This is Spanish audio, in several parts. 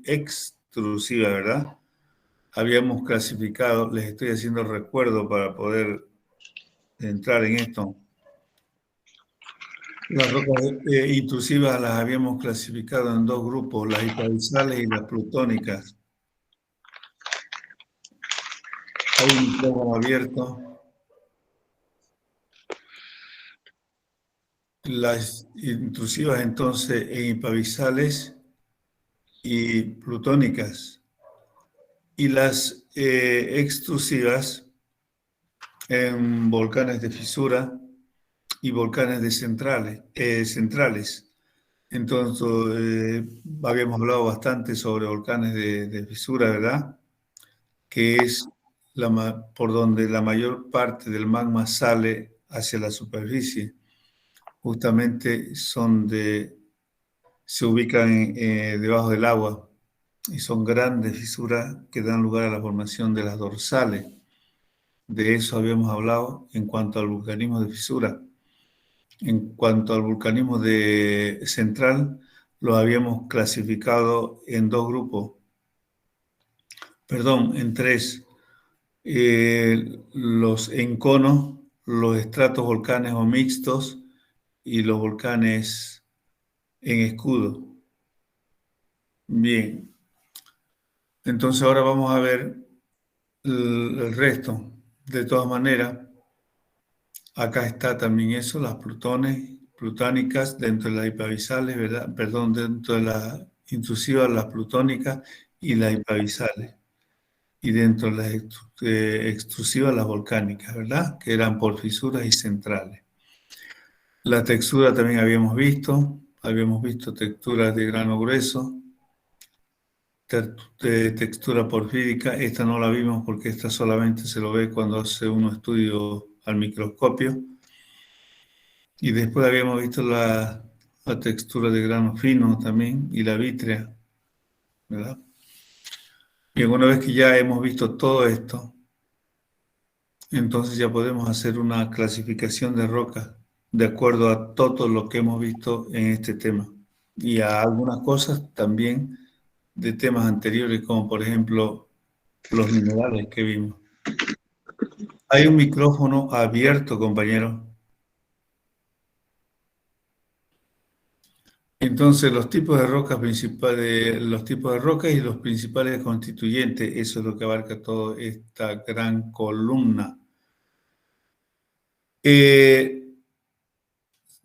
extrusiva, ¿verdad? Habíamos clasificado, les estoy haciendo recuerdo para poder entrar en esto. Las rocas intrusivas las habíamos clasificado en dos grupos, las hipoaxiales y las plutónicas. Hay un micrófono abierto. Las intrusivas entonces en hipoaxiales y plutónicas. Y las extrusivas en volcanes de fisura y volcanes de centrales. Entonces, habíamos hablado bastante sobre volcanes de fisura, ¿verdad? Que es por donde la mayor parte del magma sale hacia la superficie. Justamente se ubican debajo del agua y son grandes fisuras que dan lugar a la formación de las dorsales. De eso habíamos hablado en cuanto al vulcanismo de fisura. En cuanto al vulcanismo de central, lo habíamos clasificado en dos grupos, en tres. Los enconos, los estratos volcanes o mixtos y los volcanes en escudo. Bien, entonces ahora vamos a ver el resto. De todas maneras, acá está también eso, las plutónicas dentro de las hipoaxiales, ¿verdad? Perdón, dentro de las intrusivas, las plutónicas y las hipoaxiales. Y dentro de las extrusivas, las volcánicas, ¿verdad? Que eran por fisuras y centrales. La textura también habíamos visto texturas de grano grueso, textura porfírica. Esta no la vimos porque esta solamente se lo ve cuando hace uno estudio al microscopio. Y después habíamos visto la textura de grano fino también y la vítrea, ¿verdad? Y una vez que ya hemos visto todo esto, entonces ya podemos hacer una clasificación de rocas de acuerdo a todo lo que hemos visto en este tema y a algunas cosas también de temas anteriores, como por ejemplo los minerales que vimos. Hay un micrófono abierto, compañero. Entonces, los tipos de rocas principales, los tipos de rocas y los principales constituyentes, eso es lo que abarca toda esta gran columna.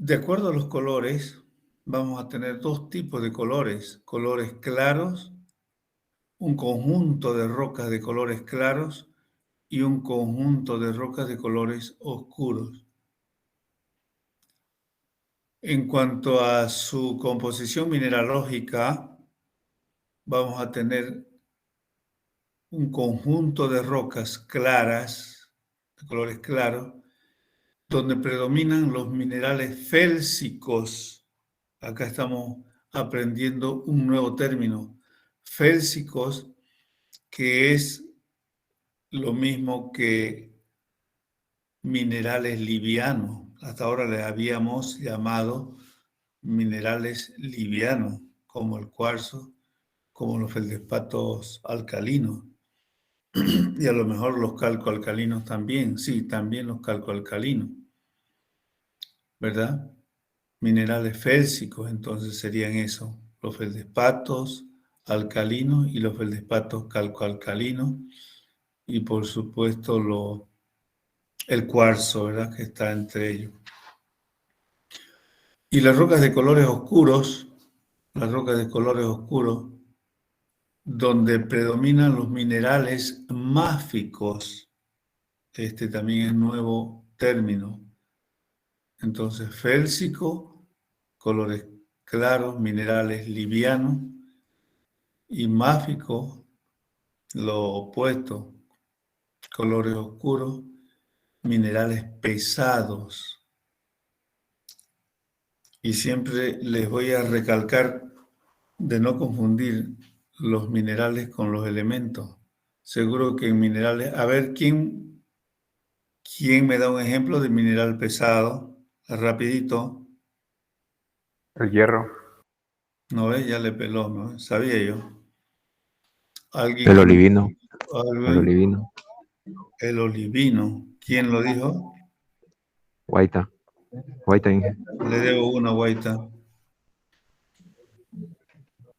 De acuerdo a los colores, vamos a tener dos tipos de colores claros, un conjunto de rocas de colores claros y un conjunto de rocas de colores oscuros. En cuanto a su composición mineralógica, vamos a tener un conjunto de rocas claras, de colores claros, donde predominan los minerales félsicos. Acá estamos aprendiendo un nuevo término, félsicos, que es lo mismo que minerales livianos. Hasta ahora les habíamos llamado minerales livianos, como el cuarzo, como los feldespatos alcalinos. Y a lo mejor los calcoalcalinos también, sí, también los calcoalcalinos, ¿verdad? Minerales félsicos, entonces serían eso, los feldespatos alcalinos y los feldespatos calcoalcalinos, y por supuesto el cuarzo, ¿verdad? Que está entre ellos. Y las rocas de colores oscuros, donde predominan los minerales máficos. Este también es nuevo término. Entonces, félsico, colores claros, minerales livianos, y máfico, lo opuesto, colores oscuros, minerales pesados. Y siempre les voy a recalcar de no confundir los minerales con los elementos. Seguro que en minerales... A ver, ¿quién me da un ejemplo de mineral pesado? Rapidito. El hierro. No, ya le peló, ¿no? Sabía yo. Alguien El que me... olivino. El alguien- olivino. el olivino. ¿Quién lo dijo? Guaita. Guaita, Inge. Le debo una guaita.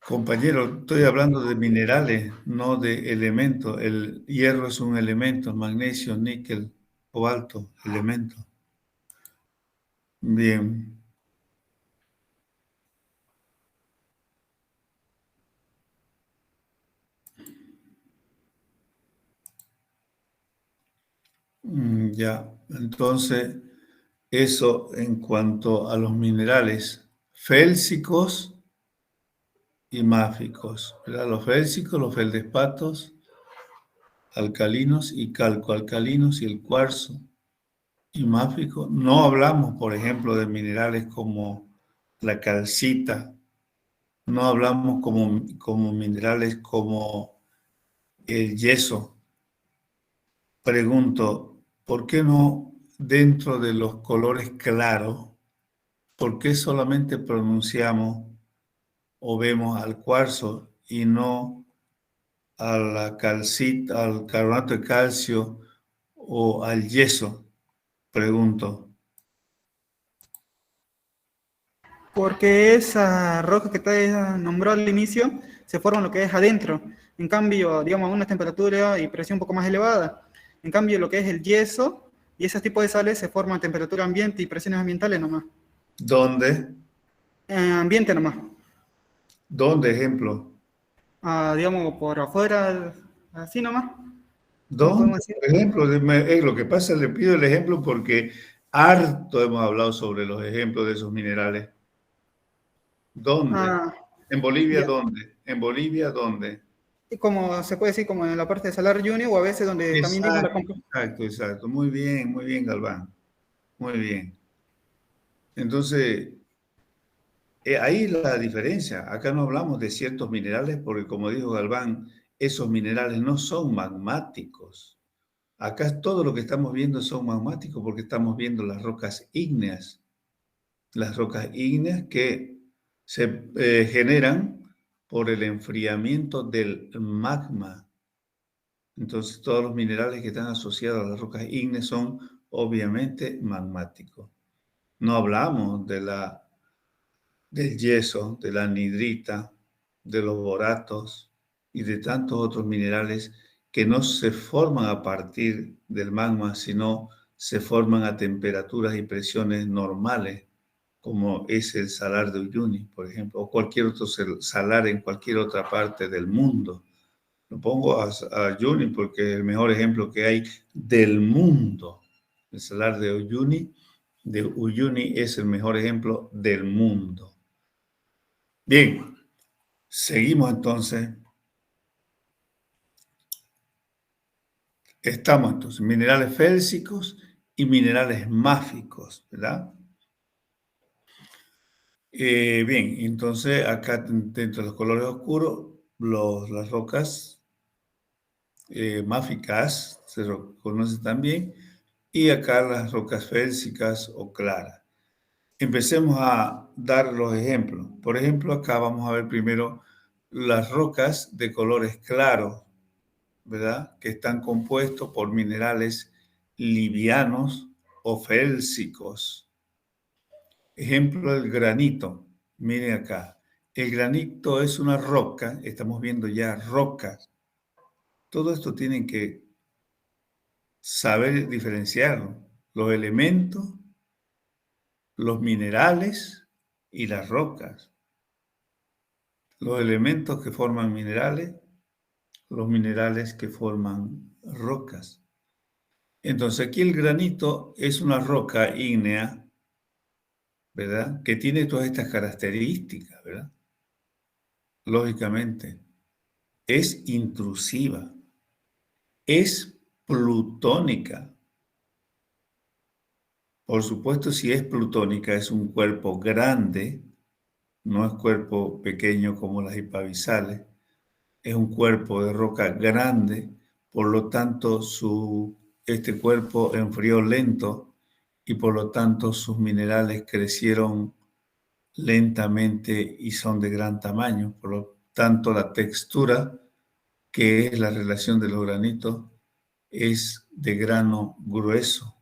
Compañero, estoy hablando de minerales, no de elementos. El hierro es un elemento, magnesio, níquel, cobalto, elemento. Bien. Ya. Entonces, eso en cuanto a los minerales félsicos y máficos, ¿verdad? Los félsicos, los feldespatos, alcalinos y calcoalcalinos y el cuarzo y máfico. No hablamos, por ejemplo, de minerales como la calcita, no hablamos como minerales como el yeso. Pregunto, ¿por qué no dentro de los colores claros? ¿Por qué solamente pronunciamos o vemos al cuarzo y no a la calcita, al carbonato de calcio o al yeso? Pregunto. Porque esa roca que te nombró al inicio se forma lo que es adentro. En cambio, digamos, a una temperatura y presión un poco más elevada. En cambio, lo que es el yeso y ese tipo de sales se forman a temperatura ambiente y presiones ambientales nomás. ¿Dónde? Ambiente nomás. ¿Dónde, ejemplo? Digamos, por afuera, así nomás. ¿Cómo ¿Dónde? podemos decir? Por ejemplo, lo que pasa, le pido el ejemplo porque harto hemos hablado sobre los ejemplos de esos minerales. ¿Dónde? Ah, ¿En Bolivia ya. dónde? ¿En Bolivia dónde? Y como se puede decir, como en la parte de Salar Junior o a veces donde también dimos la Exacto, compra. exacto, exacto. Muy bien, Galván. Muy bien. Entonces, ahí la diferencia. Acá no hablamos de ciertos minerales porque, como dijo Galván, esos minerales no son magmáticos. Acá todo lo que estamos viendo son magmáticos porque estamos viendo las rocas ígneas. Las rocas ígneas que se generan por el enfriamiento del magma. Entonces, todos los minerales que están asociados a las rocas ígneas son obviamente magmáticos. No hablamos del yeso, de la anhidrita, de los boratos y de tantos otros minerales que no se forman a partir del magma, sino se forman a temperaturas y presiones normales, como es el salar de Uyuni, por ejemplo, o cualquier otro salar en cualquier otra parte del mundo. Lo pongo a Uyuni porque es el mejor ejemplo que hay del mundo. El salar de Uyuni es el mejor ejemplo del mundo. Bien, seguimos entonces. Estamos entonces, minerales félsicos y minerales máficos, ¿verdad? Bien, entonces acá dentro de los colores oscuros, las rocas máficas se conocen también, y acá las rocas félsicas o claras. Empecemos a dar los ejemplos. Por ejemplo, acá vamos a ver primero las rocas de colores claros, ¿verdad? Que están compuestos por minerales livianos o félsicos. Ejemplo, el granito. Miren acá. El granito es una roca, estamos viendo ya rocas. Todo esto tienen que saber diferenciar los elementos, los minerales y las rocas. Los elementos que forman minerales, los minerales que forman rocas. Entonces aquí el granito es una roca ígnea, ¿verdad? Que tiene todas estas características, ¿verdad? Lógicamente, es intrusiva, es plutónica. Por supuesto, si es plutónica, es un cuerpo grande, no es cuerpo pequeño como las hipabisales, es un cuerpo de roca grande, por lo tanto, este cuerpo enfrió lento y por lo tanto sus minerales crecieron lentamente y son de gran tamaño. Por lo tanto, la textura que es la relación de los granitos, es de grano grueso.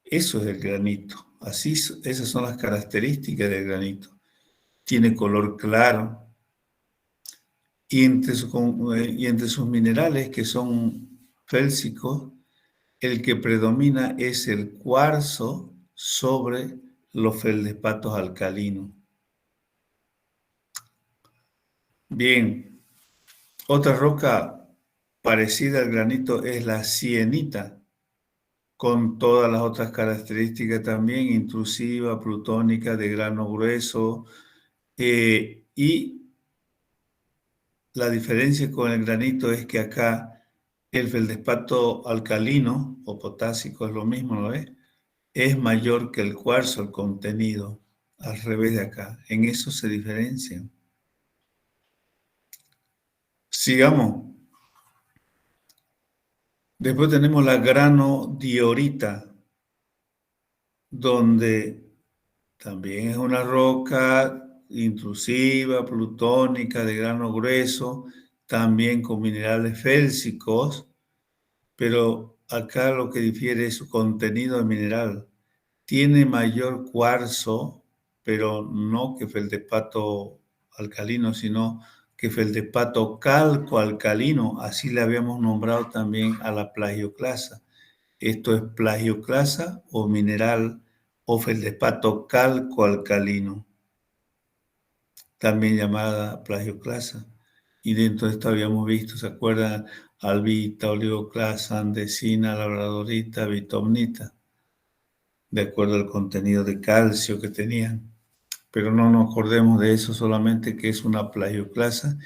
Eso es el granito. Así, esas son las características del granito. Tiene color claro y entre sus minerales que son félsicos, el que predomina es el cuarzo sobre los feldespatos alcalinos. Bien, otra roca parecida al granito es la sienita, con todas las otras características también, intrusiva, plutónica, de grano grueso, y la diferencia con el granito es que acá el feldespato alcalino o potásico es lo mismo, ¿no ves? Es mayor que el cuarzo, el contenido, al revés de acá. En eso se diferencian. Sigamos. Después tenemos la granodiorita, donde también es una roca intrusiva, plutónica, de grano grueso, también con minerales félsicos, pero acá lo que difiere es su contenido de mineral. Tiene mayor cuarzo, pero no que feldespato alcalino, sino que feldespato calco-alcalino, así le habíamos nombrado también a la plagioclasa. Esto es plagioclasa o mineral o feldespato calco-alcalino, también llamada plagioclasa. Y dentro de esto habíamos visto, ¿se acuerdan? Albita, oligoclasa, andesina, labradorita, bitomnita, de acuerdo al contenido de calcio que tenían. Pero no nos acordemos de eso, solamente que es una plagioclasa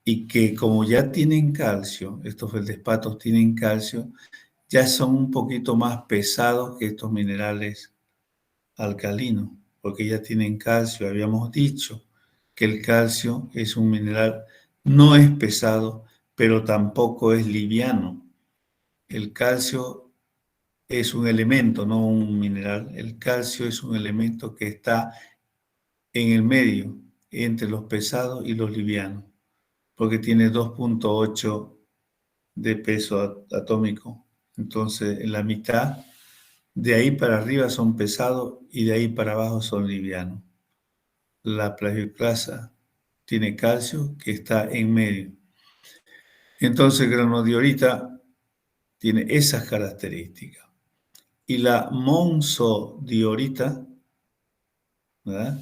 y que como ya tienen calcio, estos feldespatos tienen calcio, ya son un poquito más pesados que estos minerales alcalinos, porque ya tienen calcio. Habíamos dicho que el calcio es un mineral, no es pesado, pero tampoco es liviano. El calcio es un elemento, no un mineral. El calcio es un elemento que está en el medio, entre los pesados y los livianos, porque tiene 2,8 de peso atómico. Entonces, en la mitad, de ahí para arriba son pesados y de ahí para abajo son livianos. La plagioclasa tiene calcio que está en medio. Entonces, el granodiorita tiene esas características. Y la monzodiorita, ¿verdad?,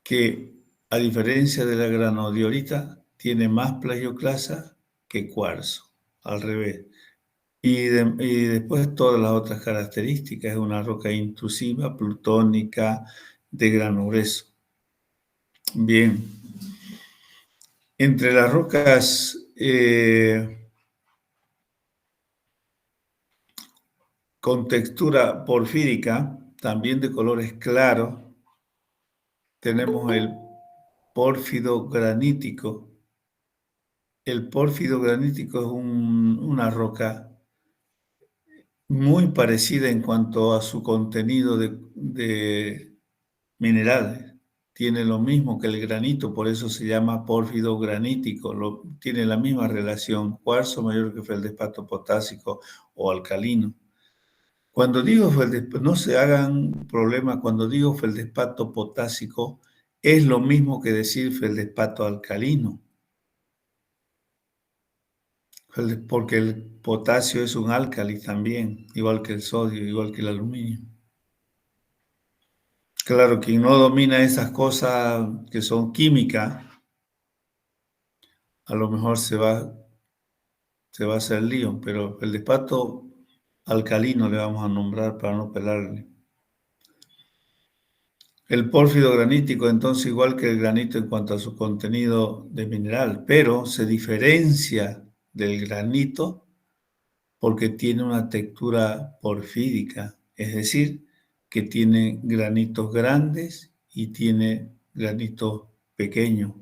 que a diferencia de la granodiorita, tiene más plagioclasa que cuarzo, al revés. Y después todas las otras características, es una roca intrusiva, plutónica, de grano grueso. Bien, entre las rocas con textura porfírica, también de colores claros, tenemos el pórfido granítico. El pórfido granítico es una roca muy parecida en cuanto a su contenido de minerales. Tiene lo mismo que el granito, por eso se llama pórfido granítico. Tiene la misma relación, cuarzo mayor que feldespato potásico o alcalino. Cuando digo feldespato, no se hagan problema, cuando digo feldespato potásico, es lo mismo que decir feldespato alcalino. Porque el potasio es un álcali también, igual que el sodio, igual que el aluminio. Claro, quien no domina esas cosas que son químicas, a lo mejor se va a hacer lío, pero el feldespato alcalino le vamos a nombrar para no pelarle. El pórfido granítico, entonces, igual que el granito en cuanto a su contenido de mineral, pero se diferencia del granito porque tiene una textura porfídica, es decir, que tiene granitos grandes y tiene granitos pequeños.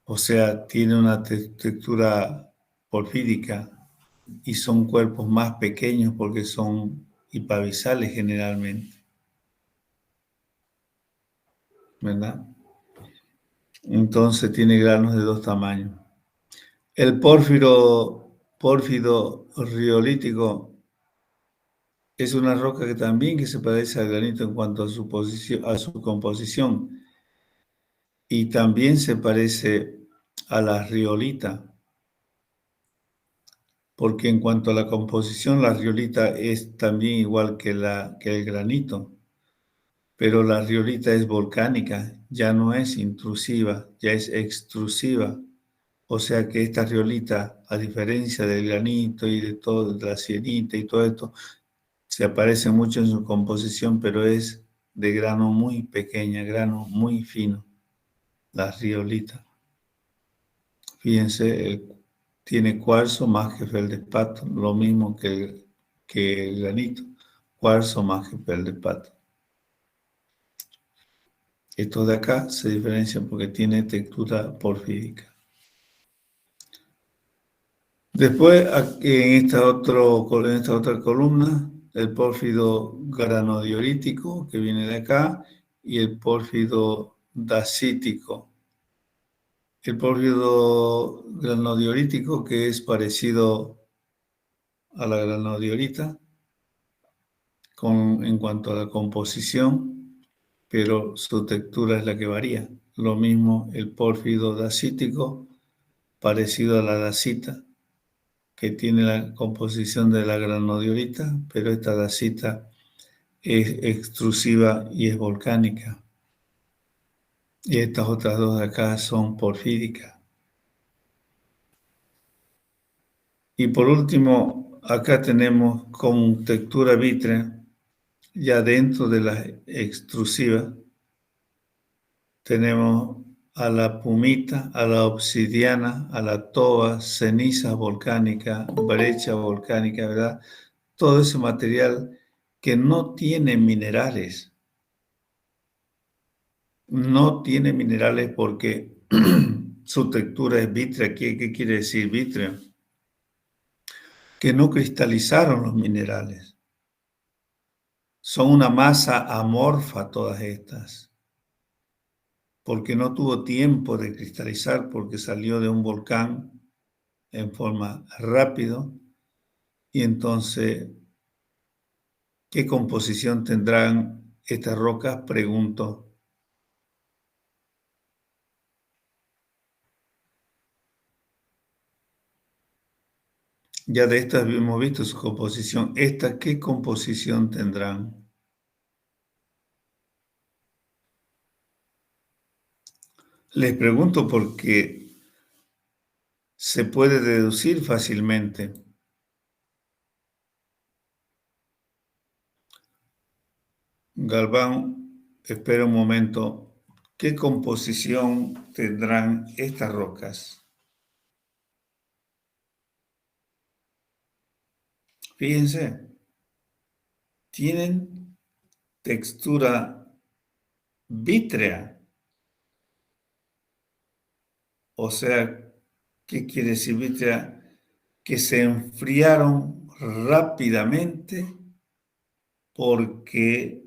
O sea, tiene una textura porfídica y son cuerpos más pequeños porque son hipabisales generalmente, ¿verdad? Entonces tiene granos de dos tamaños. El pórfido riolítico es una roca que también se parece al granito en cuanto a su composición, y también se parece a la riolita, porque en cuanto a la composición, la riolita es también igual que el granito, pero la riolita es volcánica, ya no es intrusiva, ya es extrusiva. O sea que esta riolita, a diferencia del granito y de todo, de la sienita y todo esto, se aparece mucho en su composición, pero es de grano muy pequeña, grano muy fino, la riolita. Fíjense, tiene cuarzo más que feldespato, lo mismo que el granito, cuarzo más que feldespato. Estos de acá se diferencian porque tiene textura porfírica. Después, en esta otra columna, el pórfido granodiorítico, que viene de acá, y el pórfido dacítico. El pórfido granodiorítico, que es parecido a la granodiorita en cuanto a la composición, pero su textura es la que varía. Lo mismo el pórfido dacítico, parecido a la dacita, que tiene la composición de la granodiorita, pero esta dacita es extrusiva y es volcánica. Y estas otras dos de acá son porfíricas. Y por último, acá tenemos con textura vítrea, ya dentro de la extrusiva, tenemos a la pumita, a la obsidiana, a la toba, ceniza volcánica, brecha volcánica, ¿verdad? Todo ese material que no tiene minerales. No tiene minerales porque su textura es vítrea. ¿Qué quiere decir vítrea? Que no cristalizaron los minerales. Son una masa amorfa todas estas, porque no tuvo tiempo de cristalizar, porque salió de un volcán en forma rápido. Y entonces, ¿qué composición tendrán estas rocas? Pregunto. Ya de estas hemos visto su composición. ¿Estas qué composición tendrán? Les pregunto porque se puede deducir fácilmente. Galván, espera un momento. ¿Qué composición tendrán estas rocas? Fíjense, tienen textura vítrea. O sea, ¿qué quiere decir vítrea? Que se enfriaron rápidamente porque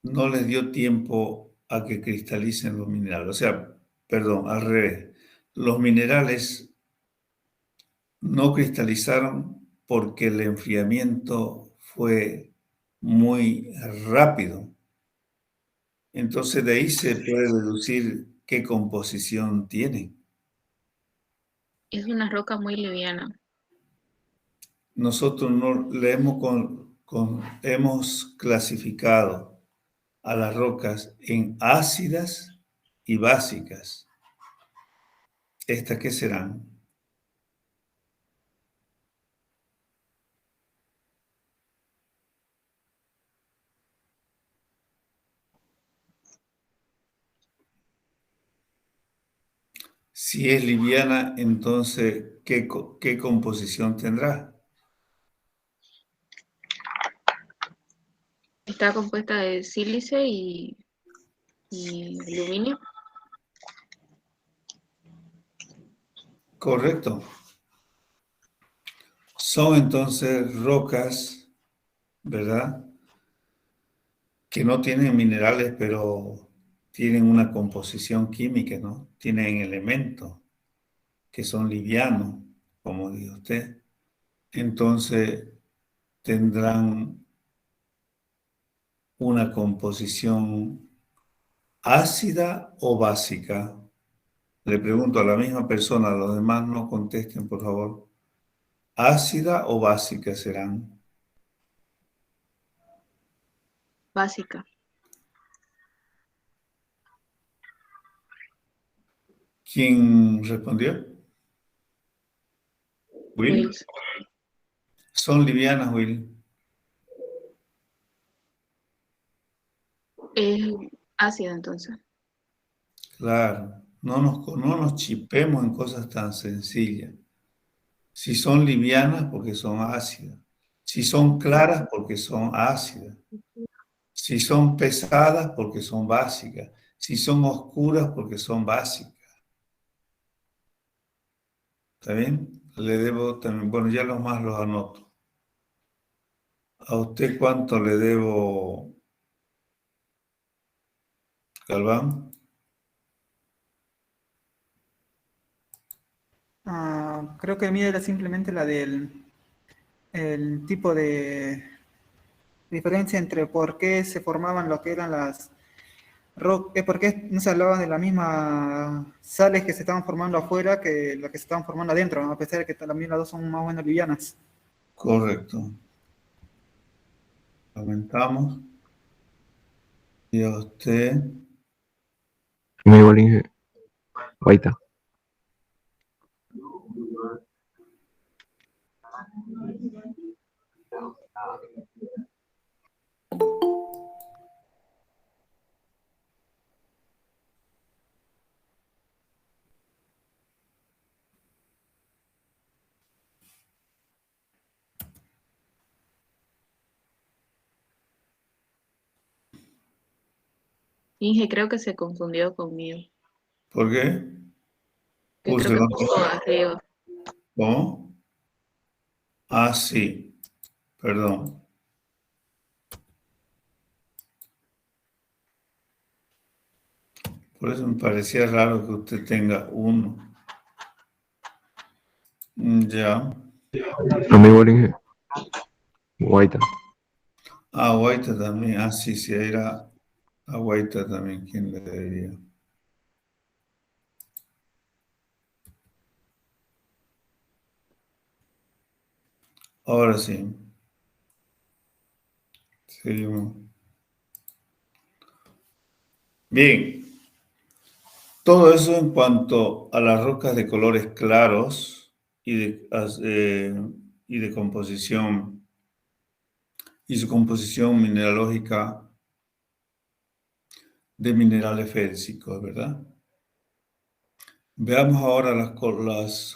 no les dio tiempo a que cristalicen los minerales. O sea, perdón, al revés. Los minerales no cristalizaron porque el enfriamiento fue muy rápido. Entonces de ahí se puede deducir qué composición tienen. Es una roca muy liviana. Nosotros no le hemos clasificado a las rocas en ácidas y básicas. ¿Estas qué serán? Si es liviana, entonces, ¿qué composición tendrá? Está compuesta de sílice y aluminio. Correcto. Son entonces rocas, ¿verdad? Que no tienen minerales, pero tienen una composición química, ¿no? Tienen elementos. que son livianos, como dijo usted, entonces tendrán una composición ácida o básica. Le pregunto a la misma persona, a los demás no contesten, por favor. ¿Ácida o básica serán? Básica. ¿Quién respondió? Will. Wills. Son livianas, Will. Es ácida entonces. Claro, no nos chipemos en cosas tan sencillas. Si son livianas, porque son ácidas. Si son claras, porque son ácidas. Si son pesadas, porque son básicas. Si son oscuras, porque son básicas. ¿Está bien? Le debo también, bueno, ya los más los anoto. ¿A usted cuánto le debo, Galván? Creo que mide simplemente la del el tipo de diferencia entre por qué se formaban lo que eran las rocas, por qué no se hablaba de las mismas sales que se estaban formando afuera que las que se estaban formando adentro, a pesar de que también las dos son más o menos livianas. Correcto. Aumentamos. Y a usted, Me igual, Inge. Guaita. Inge, creo que se confundió conmigo. ¿por qué? Que Puse creo que dos. puso arriba. ¿Cómo? Ah, sí. Perdón. Por eso me parecía raro que usted tenga uno. Ya. Me igual, Inge. Guaita. Ah, Guaita también. Ah, sí, sí, era a Guaita también. ¿Quién le diría? Ahora sí. Seguimos. Bien. Todo eso en cuanto a las rocas de colores claros y de composición y su composición mineralógica de minerales félsicos, ¿verdad? Veamos ahora las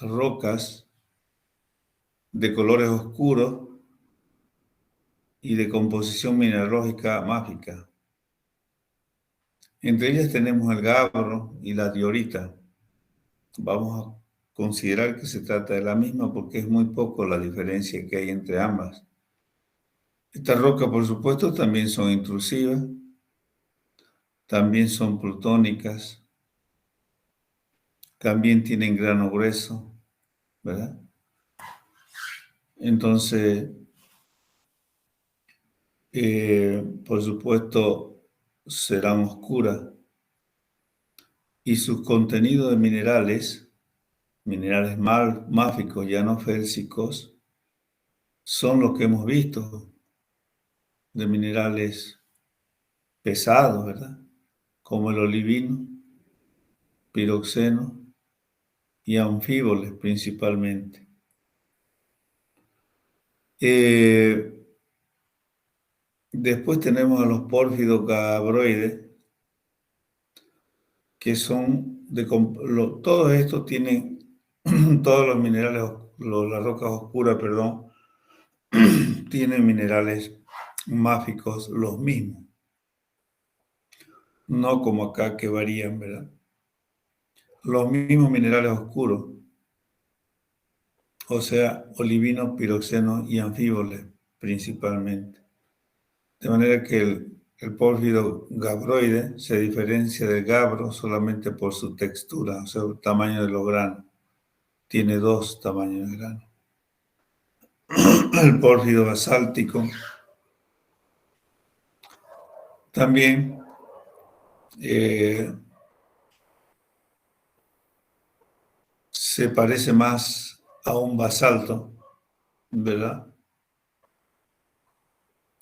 rocas de colores oscuros y de composición mineralógica mágica. Entre ellas tenemos el gabbro y la diorita. Vamos a considerar que se trata de la misma porque es muy poco la diferencia que hay entre ambas. Estas rocas, por supuesto, también son intrusivas, también son plutónicas, también tienen grano grueso, ¿verdad? Entonces, por supuesto, serán oscuras y sus contenidos de minerales máficos, ya no félsicos, son los que hemos visto, de minerales pesados, ¿verdad? Como el olivino, piroxeno y anfíboles principalmente. Después tenemos a los pórfidos gabbroides, que son todos estos tienen, todos los minerales, las rocas oscuras, perdón, tienen minerales máficos los mismos. No como acá que varían, ¿verdad? Los mismos minerales oscuros, o sea, olivino, piroxeno y anfíboles principalmente. De manera que el pórfido gabbroide se diferencia del gabbro solamente por su textura, o sea, el tamaño de los granos. tiene dos tamaños de grano. El pórfido basáltico también se parece más a un basalto, ¿verdad?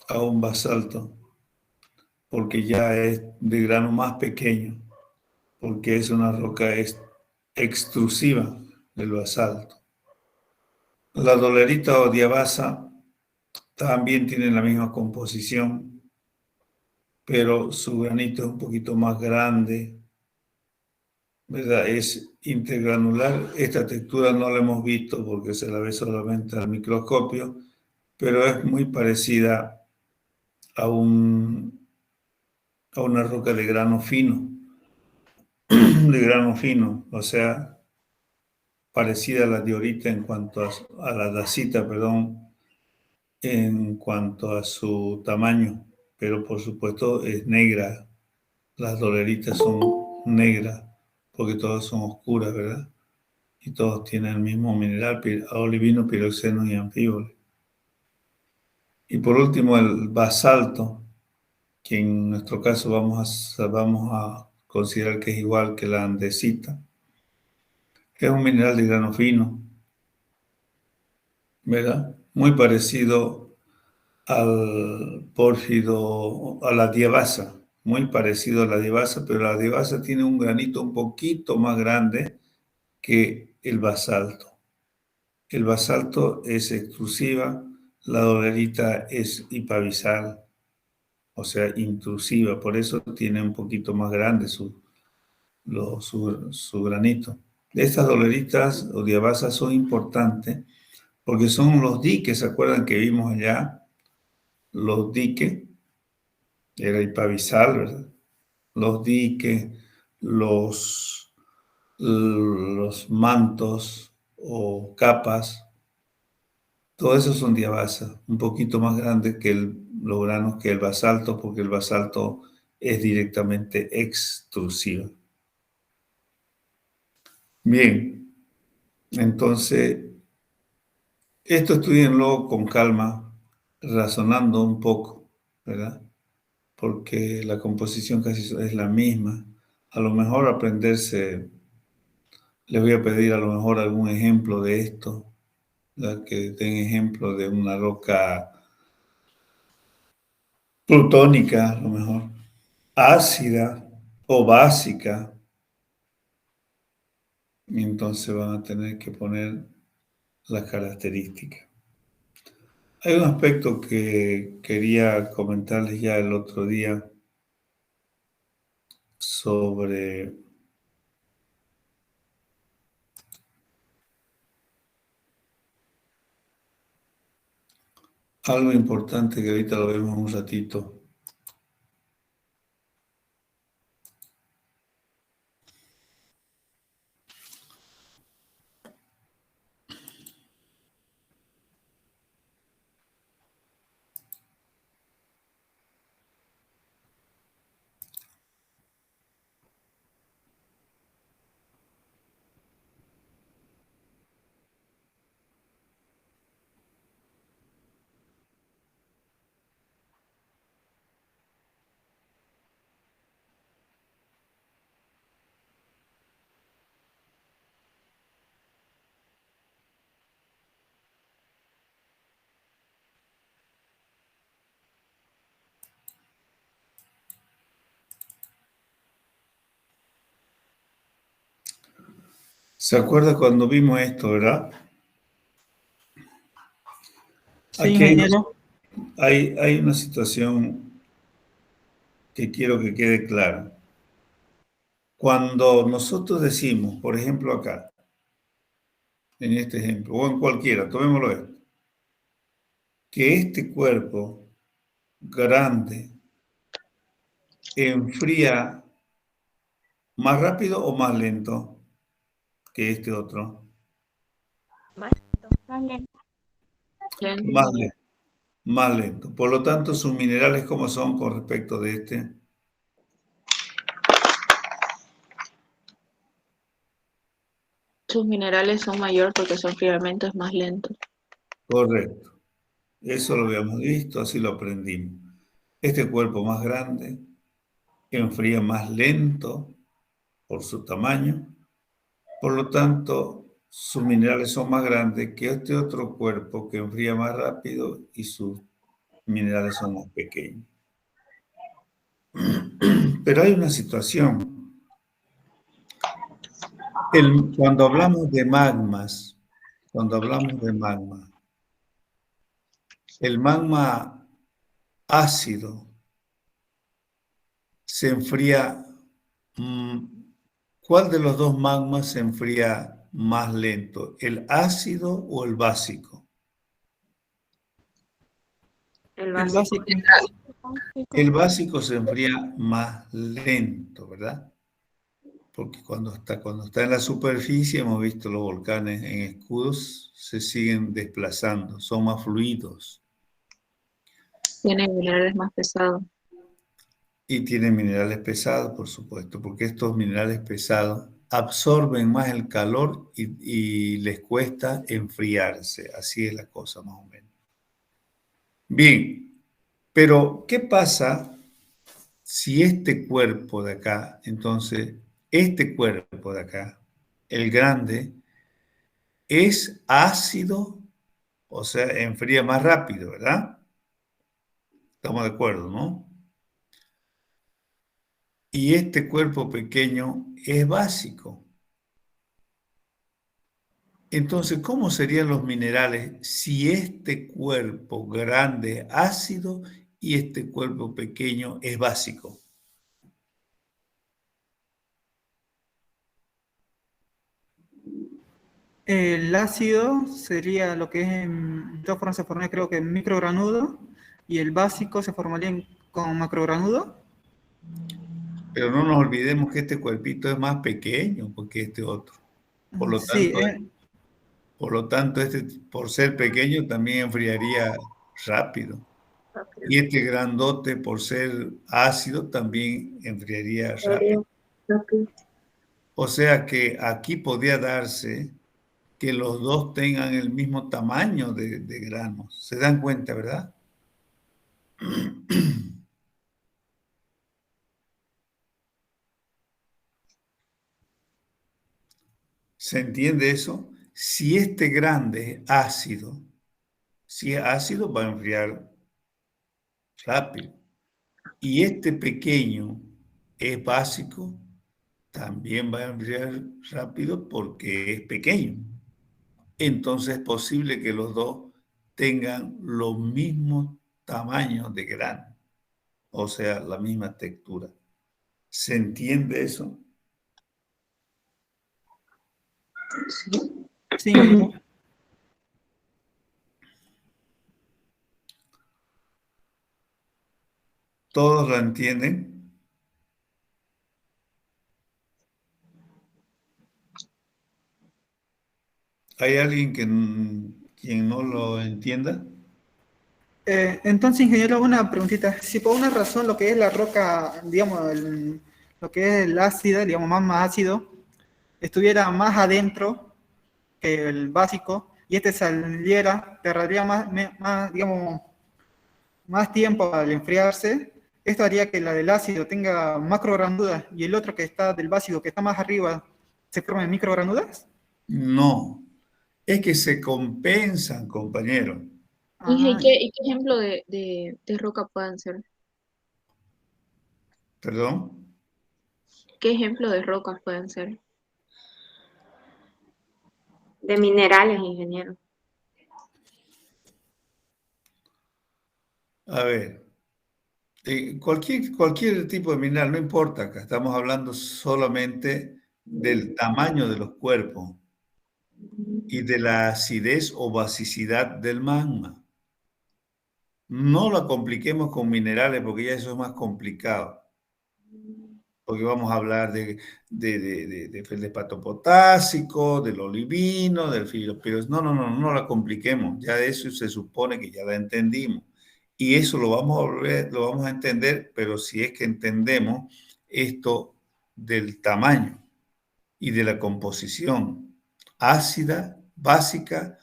A un basalto, porque ya es de grano más pequeño, porque es una roca extrusiva del basalto. La dolerita o diabasa también tiene la misma composición, pero su granito es un poquito más grande, ¿verdad? Es intergranular. Esta textura no la hemos visto porque se la ve solamente al microscopio, pero es muy parecida a una roca de grano fino, o sea, parecida a la diorita en cuanto a la dacita, perdón, en cuanto a su tamaño, pero por supuesto es negra. Las doleritas son negras porque todas son oscuras, ¿verdad? Y todos tienen el mismo mineral, olivino, piroxeno y anfíbole. Y por último, el basalto, que en nuestro caso vamos a considerar que es igual que la andesita. Es un mineral de grano fino, ¿verdad? Muy parecido al pórfido, a la diabasa, muy parecido a la diabasa, pero la diabasa tiene un granito un poquito más grande que el basalto. El basalto es extrusiva, la dolerita es hipabisal, o sea, intrusiva, por eso tiene un poquito más grande su granito. Estas doleritas o diabasas son importantes porque son los diques, ¿se acuerdan que vimos allá? Los diques, era hipabisal, ¿verdad? Los diques, los mantos o capas, todo eso son diabasas, un poquito más grandes que los granos que el basalto, porque el basalto es directamente extrusivo. Bien, entonces, esto estudienlo con calma, razonando un poco, ¿verdad? Porque la composición casi es la misma. A lo mejor aprenderse, les voy a pedir a lo mejor algún ejemplo de esto, ¿verdad? Que den ejemplo de una roca plutónica, a lo mejor, ácida o básica. Y entonces van a tener que poner las características. Hay un aspecto que quería comentarles ya el otro día sobre algo importante que ahorita lo vemos un ratito. ¿Se acuerda cuando vimos esto, verdad? Sí, Aquí ingeniero. hay una situación que quiero que quede clara. Cuando nosotros decimos, por ejemplo acá, en este ejemplo, o en cualquiera, tomémoslo esto, que este cuerpo grande enfría más rápido o más lento que este otro. Más lento. Más lento. Más lento. Por lo tanto, sus minerales, ¿cómo son con respecto de este? Estos minerales son mayor porque su enfriamiento es más lento. Correcto. Eso lo habíamos visto, así lo aprendimos. Este cuerpo más grande enfría más lento por su tamaño, por lo tanto, sus minerales son más grandes que este otro cuerpo que enfría más rápido y sus minerales son más pequeños. Pero hay una situación. Cuando hablamos de magmas, el magma ácido se enfría. ¿Cuál de los dos magmas se enfría más lento? ¿El ácido o el básico? El El básico. básico. El básico se enfría más lento, ¿verdad? Porque cuando está en la superficie, hemos visto los volcanes en escudos, se siguen desplazando, son más fluidos Tiene minerales más pesados. y tienen minerales pesados, por supuesto, porque estos minerales pesados absorben más el calor y les cuesta enfriarse. Así es la cosa, más o menos. Bien, pero ¿qué pasa si este cuerpo de acá, entonces, este cuerpo de acá, el grande, es ácido, o sea, enfría más rápido, ¿verdad? Estamos de acuerdo, ¿no? Y este cuerpo pequeño es básico. Entonces, ¿cómo serían los minerales si este cuerpo grande es ácido y este cuerpo pequeño es básico? El ácido sería lo que es, de todas formas se formaría creo que en microgranudo, y el básico se formaría con macrogranudo. Pero no nos olvidemos que este cuerpito es más pequeño que este otro. Por lo Sí, tanto, este, por ser pequeño, también enfriaría rápido. Y este grandote, por ser ácido, también enfriaría rápido. O sea que aquí podría darse que los dos tengan el mismo tamaño de granos. ¿Se dan cuenta, verdad? ¿Se entiende eso? Si este grande es ácido, si es ácido va a enfriar rápido. Y este pequeño es básico, también va a enfriar rápido porque es pequeño. Entonces es posible que los dos tengan los mismos tamaños de grano, o sea, la misma textura. ¿Se entiende eso? sí, ingeniero. ¿Todos lo entienden? ¿Hay alguien quien no lo entienda? Entonces, ingeniero, una preguntita. Si por una razón lo que es la roca, digamos, lo que es el ácido, digamos, más ácido, estuviera más adentro que el básico, y este saliera, tardaría digamos, más tiempo al enfriarse, esto haría que la del ácido tenga macrogranudas y el otro que está del básico, que está más arriba, se formen microgranudas. No, es que se compensan, compañero. ¿Y Ah, qué ejemplo de roca pueden ser? ¿Perdón? ¿Qué ejemplo de rocas pueden ser? De minerales, ingeniero. A ver, cualquier tipo de mineral, no importa, acá estamos hablando solamente del tamaño de los cuerpos y de la acidez o basicidad del magma. No la compliquemos con minerales porque ya eso es más complicado. Porque vamos a hablar del feldspato potásico, del olivino, del filo, no la compliquemos. Ya de eso se supone que ya la entendimos. Y eso lo vamos a entender, pero si es que entendemos esto del tamaño y de la composición. ácida, básica,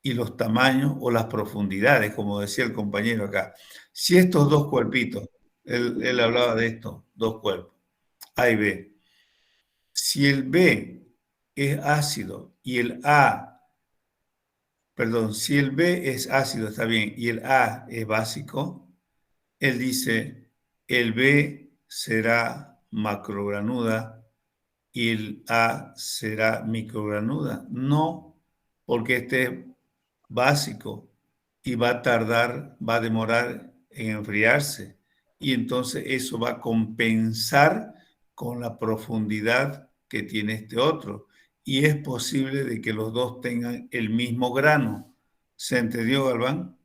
y los tamaños o las profundidades, como decía el compañero acá. Si estos dos cuerpitos, él hablaba de estos dos cuerpos, A y B, si el B es ácido y el A, perdón, si el B es ácido, está bien, y el A es básico, él dice, el B será macrogranuda y el A será microgranuda. No, porque este es básico y va a tardar, va a demorar en enfriarse. Y entonces eso va a compensar con la profundidad que tiene este otro. Y es posible de que los dos tengan el mismo grano. ¿Se entendió, Galván?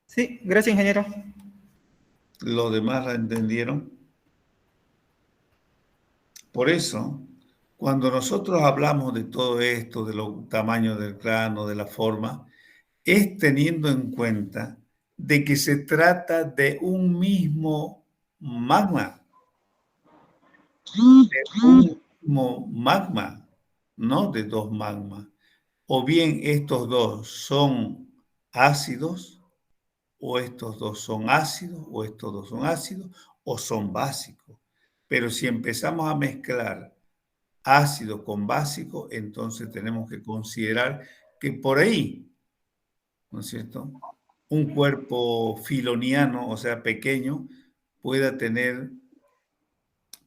Sí, gracias, ingeniero. ¿Los demás la entendieron? Por eso, cuando nosotros hablamos de todo esto, de los tamaños del grano, de la forma, es teniendo en cuenta de que se trata de un mismo magma, no de dos magmas. O bien estos dos son ácidos, o estos dos son ácidos, o estos dos son ácidos, o son básicos. Pero si empezamos a mezclar ácido con básico, entonces tenemos que considerar que por ahí, ¿no es cierto?, un cuerpo filoniano, o sea, pequeño, pueda tener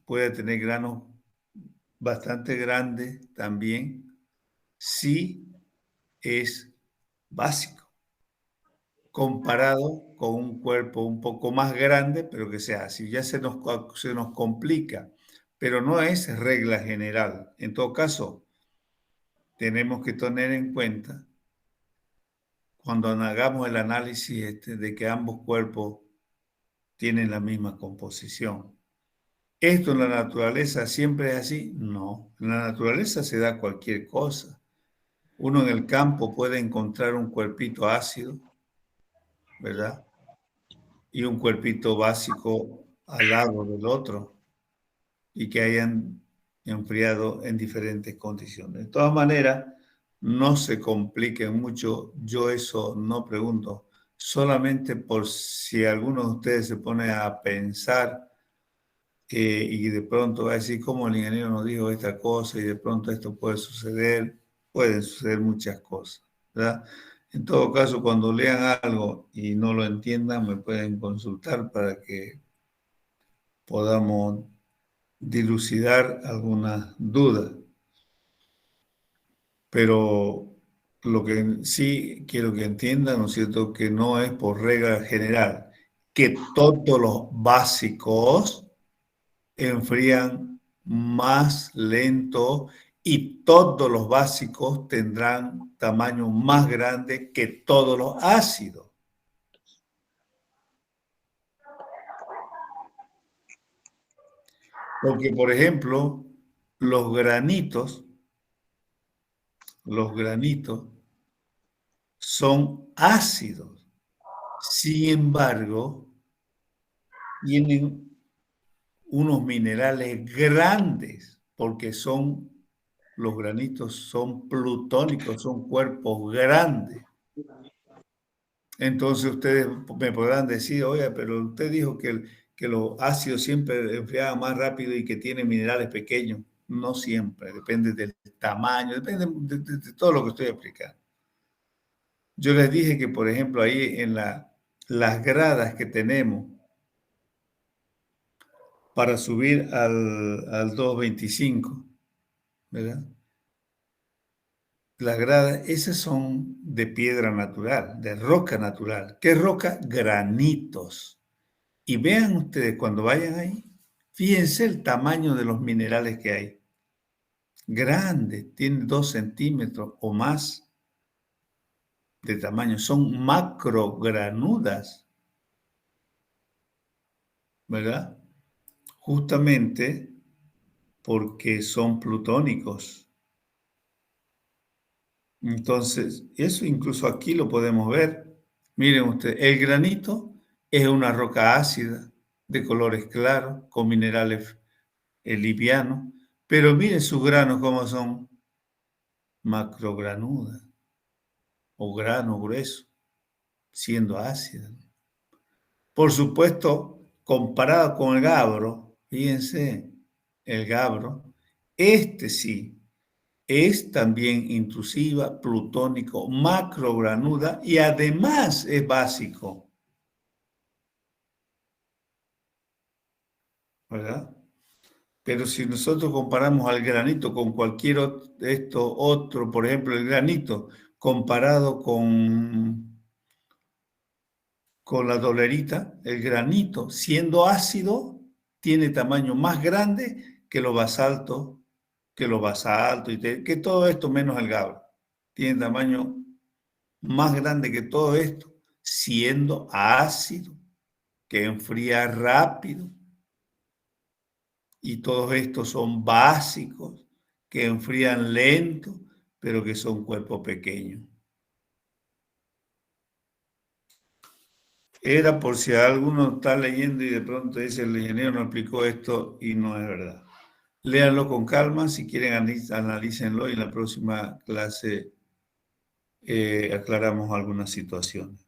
granos bastante grandes también, si es básico, comparado con un cuerpo un poco más grande, pero que sea así. Ya se nos complica, pero no es regla general. En todo caso, tenemos que tener en cuenta, cuando hagamos el análisis de que ambos cuerpos tienen la misma composición. ¿Esto en la naturaleza siempre es así? No. En la naturaleza se da cualquier cosa. Uno en el campo puede encontrar un cuerpito ácido, ¿verdad? Y un cuerpito básico al lado del otro, y que hayan enfriado en diferentes condiciones. De todas maneras, no se compliquen mucho. Yo eso no pregunto. Solamente por si alguno de ustedes se pone a pensar y de pronto va a decir, ¿cómo el ingeniero nos dijo esta cosa? Y de pronto esto puede suceder. Pueden suceder muchas cosas, ¿verdad? En todo caso, cuando lean algo y no lo entiendan, me pueden consultar para que podamos dilucidar algunas dudas. Pero lo que sí quiero que entiendan, ¿no es cierto?, que no es por regla general, que todos los básicos enfrían más lento y todos los básicos tendrán tamaño más grande que todos los ácidos. Porque, por ejemplo, los granitos son ácidos. Sin embargo, tienen unos minerales grandes, porque los granitos son plutónicos, son cuerpos grandes. Entonces ustedes me podrán decir, oye, pero usted dijo que los ácidos siempre enfriaban más rápido y que tienen minerales pequeños. No siempre, depende del tamaño, depende de todo lo que estoy explicando. Yo les dije que, por ejemplo, ahí en las gradas que tenemos para subir al 225, ¿verdad? Las gradas, esas son de piedra natural, de roca natural. ¿Qué roca? Granitos. Y vean ustedes, cuando vayan ahí, fíjense el tamaño de los minerales que hay. Grandes, tienen 2 centímetros o más de tamaño. Son macrogranudas, ¿verdad? Justamente porque son plutónicos. Entonces, eso incluso aquí lo podemos ver. Miren ustedes, el granito es una roca ácida de colores claros, con minerales livianos, pero miren sus granos cómo son. macrogranuda o grano grueso, siendo ácida. Por supuesto, comparado con el gabro, fíjense, el gabro, este sí, es también intrusiva, plutónico, macrogranuda y además es básico, ¿verdad? Pero si nosotros comparamos al granito con cualquier otro, por ejemplo, el granito comparado con la dolerita, el granito, siendo ácido, tiene tamaño más grande que los basaltos, que todo esto menos el gabro. Tiene tamaño más grande que todo esto, siendo ácido, que enfría rápido. Y todos estos son básicos, que enfrían lento, pero que son cuerpos pequeños. Era por si alguno está leyendo y de pronto dice el ingeniero no explicó esto y no es verdad. Léanlo con calma, si quieren analícenlo y en la próxima clase aclaramos algunas situaciones.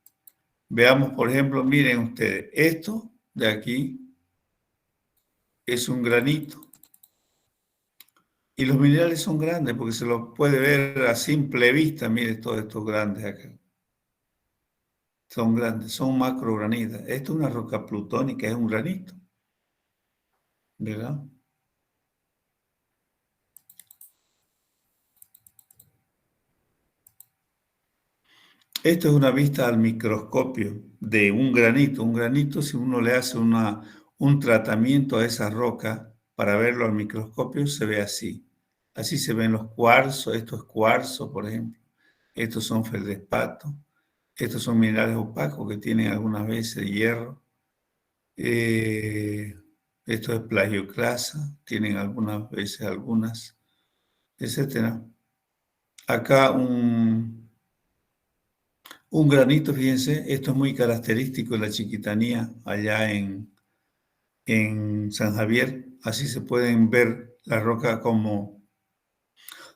Veamos, por ejemplo, miren ustedes, esto de aquí es un granito. Y los minerales son grandes porque se los puede ver a simple vista, miren todos estos grandes acá. Son grandes, son macrogranitas. Esto es una roca plutónica, es un granito. ¿Verdad? Esto es una vista al microscopio de un granito. Un granito, si uno le hace un tratamiento a esa roca para verlo al microscopio, se ve así. Así se ven los cuarzos. Esto es cuarzo, por ejemplo. Estos son feldespato. Estos son minerales opacos que tienen algunas veces hierro. Esto es plagioclasa, tienen algunas veces algunas, etcétera. Acá un granito, fíjense, esto es muy característico de la Chiquitanía, allá en San Javier. Así se pueden ver las rocas como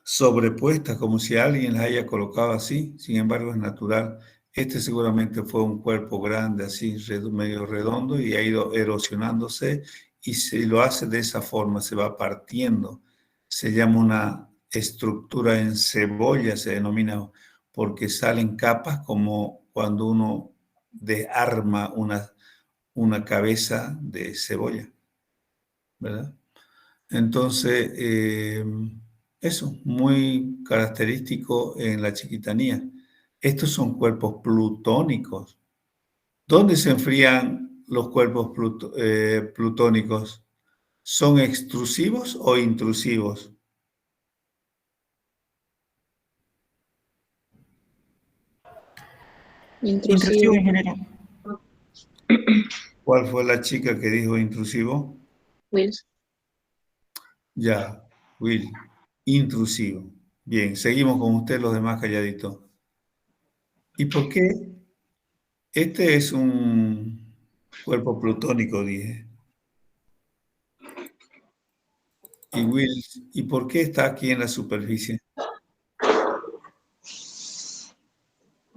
sobrepuestas, como si alguien las haya colocado así. Sin embargo, es natural. Este seguramente fue un cuerpo grande, así, medio redondo, y ha ido erosionándose, y si lo hace de esa forma, se va partiendo. Se llama una estructura en cebolla, se denomina, porque salen capas como cuando uno desarma una cabeza de cebolla, ¿verdad? Entonces, eso, muy característico en la Chiquitanía. Estos son cuerpos plutónicos. ¿Dónde se enfrían los cuerpos plutónicos? ¿Son extrusivos o intrusivos? Intrusivo, Intrusivo. ingeniero. ¿Cuál fue la chica que dijo intrusivo? Wills. Ya, Will, intrusivo. Bien, seguimos con usted, los demás calladitos. ¿Y por qué? Este es un cuerpo plutónico, dije. Y Will, ¿y por qué está aquí en la superficie?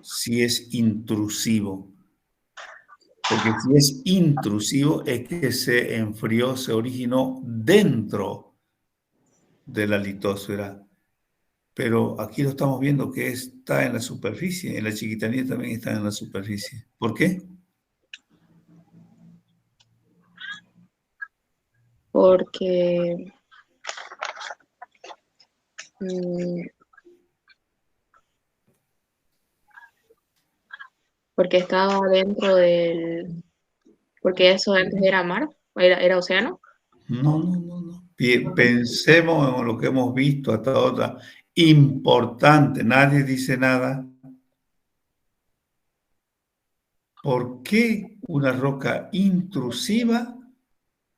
Si es intrusivo. Porque si es intrusivo es que se enfrió, se originó dentro de la litosfera. Pero aquí lo estamos viendo que está en la superficie. En la Chiquitanía también está en la superficie. ¿Por qué? Porque mm, porque estaba dentro del, porque eso antes era mar, era océano. No, no, no, no. Pensemos en lo que hemos visto hasta ahora. Importante, nadie dice nada. ¿Por qué una roca intrusiva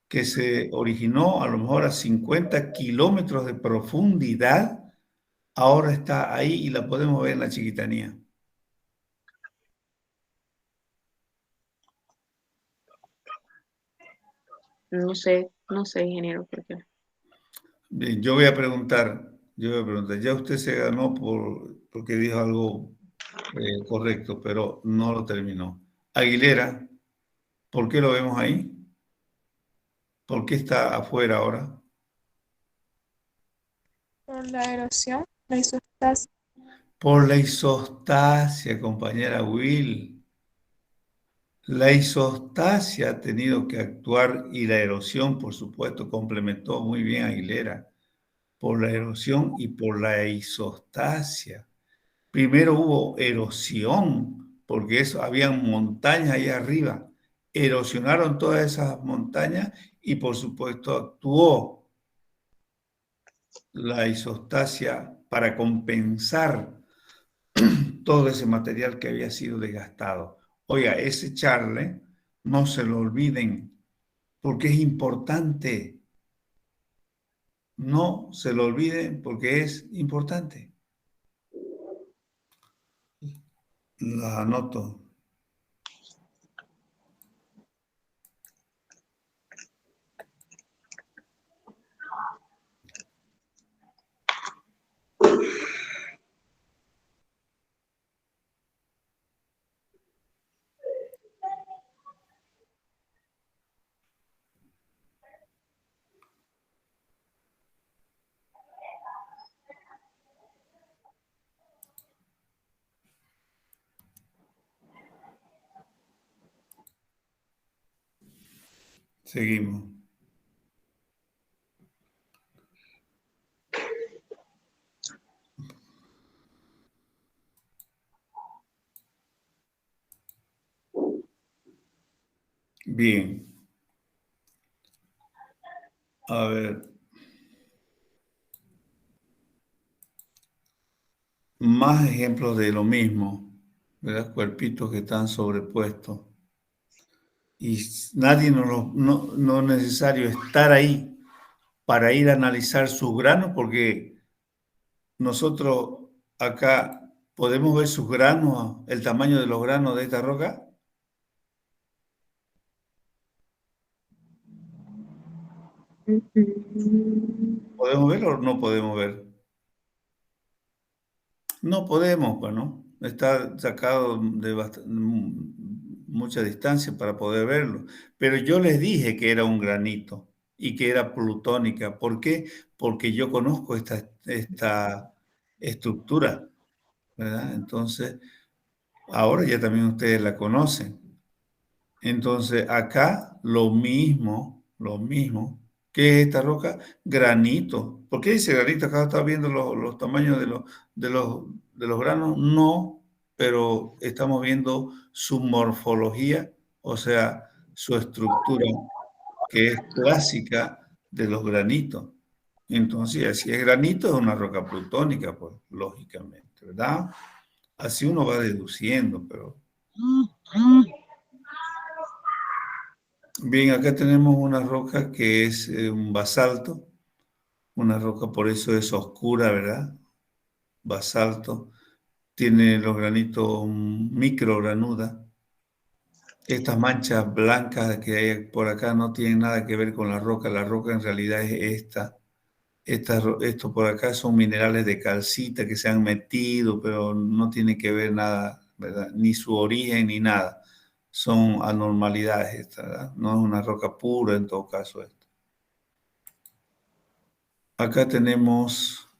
que se originó a lo mejor a 50 kilómetros de profundidad ahora está ahí y la podemos ver en la Chiquitanía? No sé, ingeniero, por qué. Bien, yo voy a preguntar, Yo me pregunté, ya usted se ganó porque dijo algo correcto, pero no lo terminó. Aguilera, ¿por qué lo vemos ahí? ¿Por qué está afuera ahora? Por la erosión, la isostasia. Por la isostasia, compañera Will. La isostasia ha tenido que actuar y la erosión, por supuesto, complementó muy bien a Aguilera. Por la erosión y por la isostasia. Primero hubo erosión, porque eso, habían montañas ahí arriba. Erosionaron todas esas montañas y, por supuesto, actuó la isostasia para compensar todo ese material que había sido desgastado. Oiga, ese charle, no se lo olviden, porque es importante. No se lo olviden porque es importante. La anoto. Seguimos. Bien. A ver. Más ejemplos de lo mismo, ¿verdad? Cuerpitos que están sobrepuestos. Y nadie no es necesario estar ahí para ir a analizar sus granos, porque nosotros acá podemos ver sus granos, el tamaño de los granos de esta roca. ¿Podemos ver o no podemos ver? No podemos, bueno, está sacado de mucha distancia para poder verlo. Pero yo les dije que era un granito y que era plutónica. ¿Por qué? Porque yo conozco esta estructura, ¿verdad? Entonces, ahora ya también ustedes la conocen. Entonces, acá lo mismo. ¿Qué es esta roca? Granito. ¿Por qué dice granito? Acá está viendo los tamaños de los, de los granos. No, pero estamos viendo su morfología, o sea, su estructura, que es clásica de los granitos. Entonces, si es granito, es una roca plutónica, pues, lógicamente, ¿verdad? Así uno va deduciendo, pero... Bien, acá tenemos una roca que es un basalto, una roca por eso es oscura, ¿verdad? Basalto, tiene los granitos microgranudas. Estas manchas blancas que hay por acá no tienen nada que ver con la roca en realidad es esta. Esto por acá son minerales de calcita que se han metido, pero no tiene que ver nada, ¿verdad? Ni su origen ni nada. Son anormalidades estas, ¿verdad? No es una roca pura en todo caso esto. Acá tenemos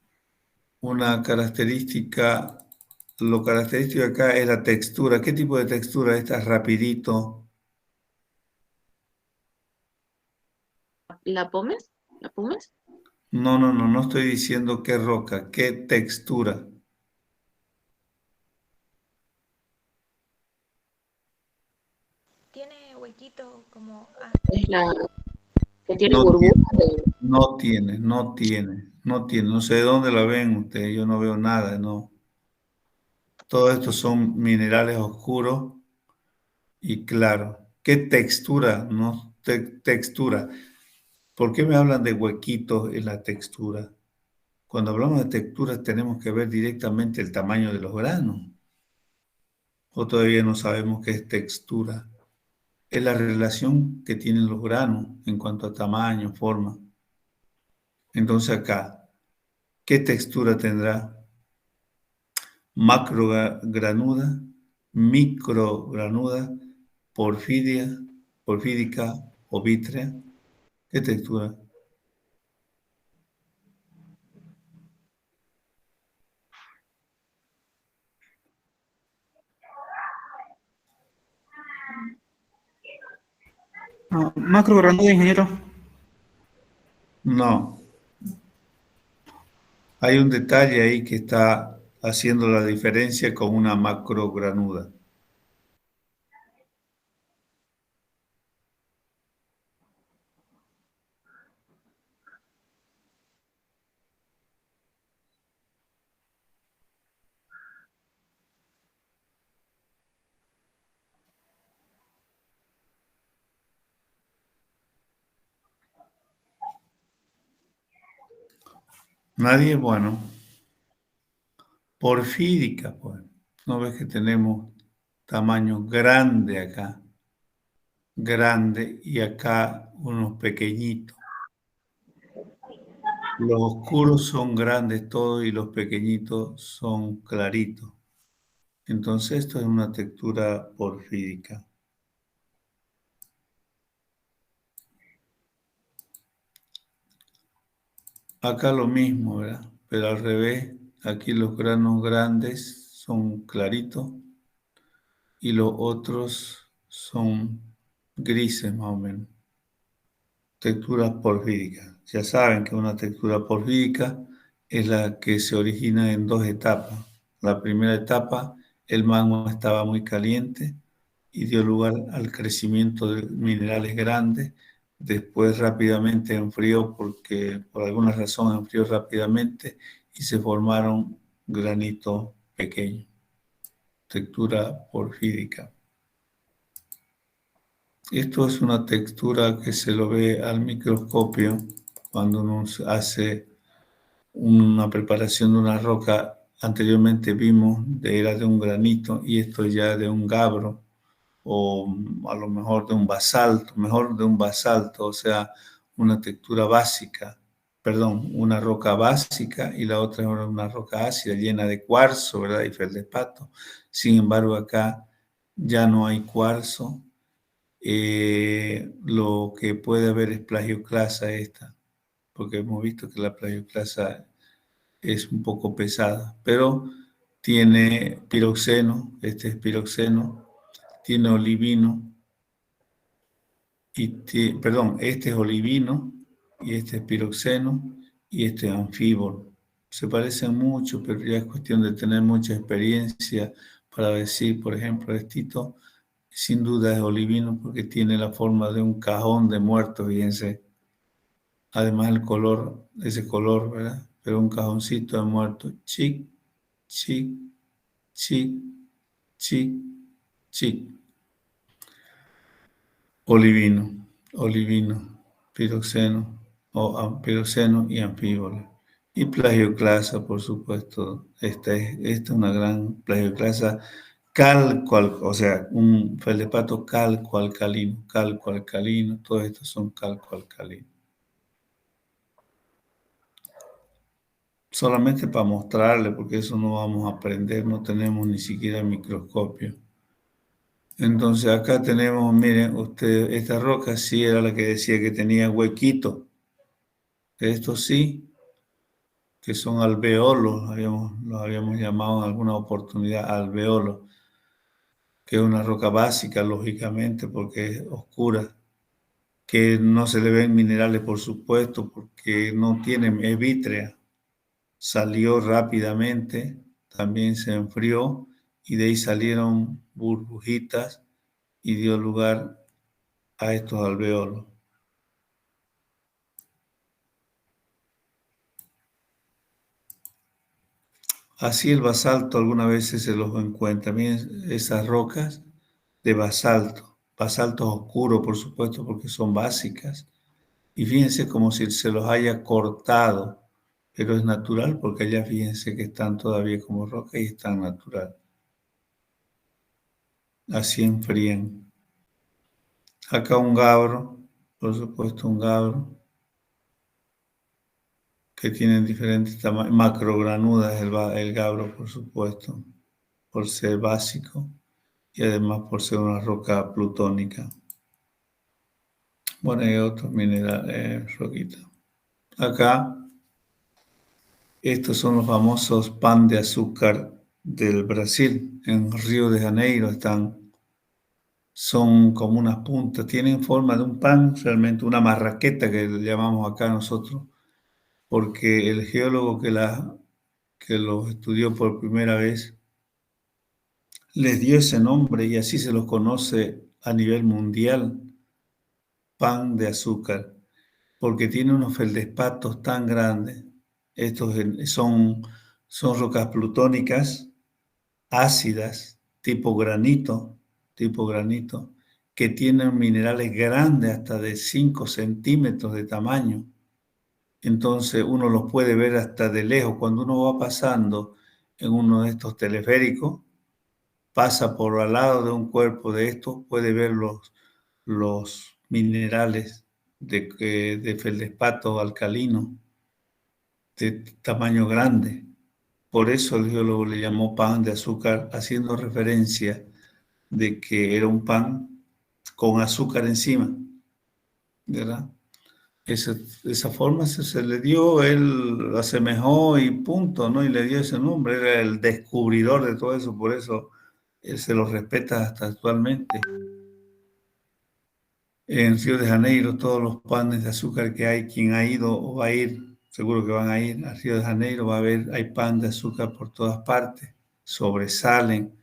una característica. Lo característico acá es la textura. ¿Qué tipo de textura? Esta es rapidito. ¿La pomes? ¿La pomes? No estoy diciendo qué roca, qué textura. Tiene huequito como... Es la que tiene No burbujas. tiene, no tiene. No sé de dónde la ven ustedes, yo no veo nada, no. Todo esto son minerales oscuros y claros. ¿Qué textura? No, textura. ¿Por qué me hablan de huequitos en la textura? Cuando hablamos de texturas tenemos que ver directamente el tamaño de los granos. O todavía no sabemos qué es textura. Es la relación que tienen los granos en cuanto a tamaño, forma. Entonces acá, ¿Qué textura tendrá? Macrogranuda, microgranuda, porfídica o vítrea. ¿Qué textura? No, macrogranuda, ingeniero. No. Hay un detalle ahí que está haciendo la diferencia con una macrogranuda. Nadie, bueno. Porfídica, pues. ¿No ves que tenemos tamaño grande acá? Grande y acá unos pequeñitos. Los oscuros son grandes todos y los pequeñitos son claritos. Entonces esto es una textura porfídica. Acá lo mismo, ¿verdad? Pero al revés, aquí los granos grandes son claritos y los otros son grises más o menos. Texturas porfíricas. Ya saben que una textura porfírica es la que se origina en dos etapas. La primera etapa, el magma estaba muy caliente y dio lugar al crecimiento de minerales grandes. Después rápidamente enfrió porque por alguna razón enfrió rápidamente y se formaron granitos pequeños. Textura porfírica. Esto es una textura que se lo ve al microscopio cuando uno hace una preparación de una roca. Anteriormente vimos era de un granito y esto ya de un gabbro o a lo mejor de un basalto, mejor de un basalto, o sea, una textura básica, perdón, una roca básica y la otra es una roca ácida llena de cuarzo, ¿verdad? Y feldespato. Sin embargo, acá ya no hay cuarzo. Lo que puede haber es plagioclasa esta, porque hemos visto que la plagioclasa es un poco pesada, pero tiene piroxeno, este es piroxeno, tiene olivino, perdón, este es olivino y este es piroxeno y este es anfíbolo. Se parecen mucho, pero ya es cuestión de tener mucha experiencia para decir, por ejemplo, estito sin duda es olivino porque tiene la forma de un cajón de muertos, fíjense. Además el color, ese color, ¿verdad? Pero un cajoncito de muertos. Chic, chic, chic, chic, chic. Olivino, piroxeno, piroxeno y anfíbolo. Y plagioclasa, por supuesto. Esta es una gran plagioclasa o sea, un feldespato calcoalcalino, todos estos son calcoalcalinos. Solamente para mostrarle, porque eso no vamos a aprender, no tenemos ni siquiera microscopio. Entonces acá tenemos, miren, usted, esta roca sí era la que decía que tenía huequito. Estos sí, que son alveolos, los habíamos llamado en alguna oportunidad alveolos, que es una roca básica, lógicamente, porque es oscura, que no se le ven minerales, por supuesto, porque no tiene, es vítrea. Salió rápidamente, también se enfrió y de ahí salieron burbujitas y dio lugar a estos alveolos. Así el basalto algunas veces se los encuentra. Miren esas rocas de basalto, basaltos oscuros por supuesto porque son básicas. Y fíjense como si se los haya cortado, pero es natural porque allá fíjense que están todavía como roca y están natural. Así enfrían. Acá un gabbro, por supuesto un gabbro, que tienen diferentes tamaños. Macrogranuda es el gabro, por supuesto, por ser básico y además por ser una roca plutónica. Bueno, hay otros minerales, roquitas. Acá, estos son los famosos pan de azúcar del Brasil. En Río de Janeiro están, son como unas puntas, tienen forma de un pan, realmente una marraqueta que le llamamos acá nosotros, porque el geólogo que los estudió por primera vez les dio ese nombre y así se los conoce a nivel mundial, pan de azúcar, porque tiene unos feldespatos tan grandes. Estos son rocas plutónicas ácidas, tipo granito, que tienen minerales grandes, hasta de 5 centímetros de tamaño. Entonces uno los puede ver hasta de lejos. Cuando uno va pasando en uno de estos teleféricos, pasa por al lado de un cuerpo de estos, puede ver los minerales de feldespato alcalino de tamaño grande. Por eso el geólogo le llamó pan de azúcar, haciendo referencia de que era un pan con azúcar encima, ¿verdad? Esa forma se le dio, él lo asemejó y punto, ¿no? Y le dio ese nombre, era el descubridor de todo eso, por eso él se lo respeta hasta actualmente. En Río de Janeiro, todos los panes de azúcar que hay, quien ha ido o va a ir, seguro que van a ir a Río de Janeiro, va a ver, hay pan de azúcar por todas partes, sobresalen.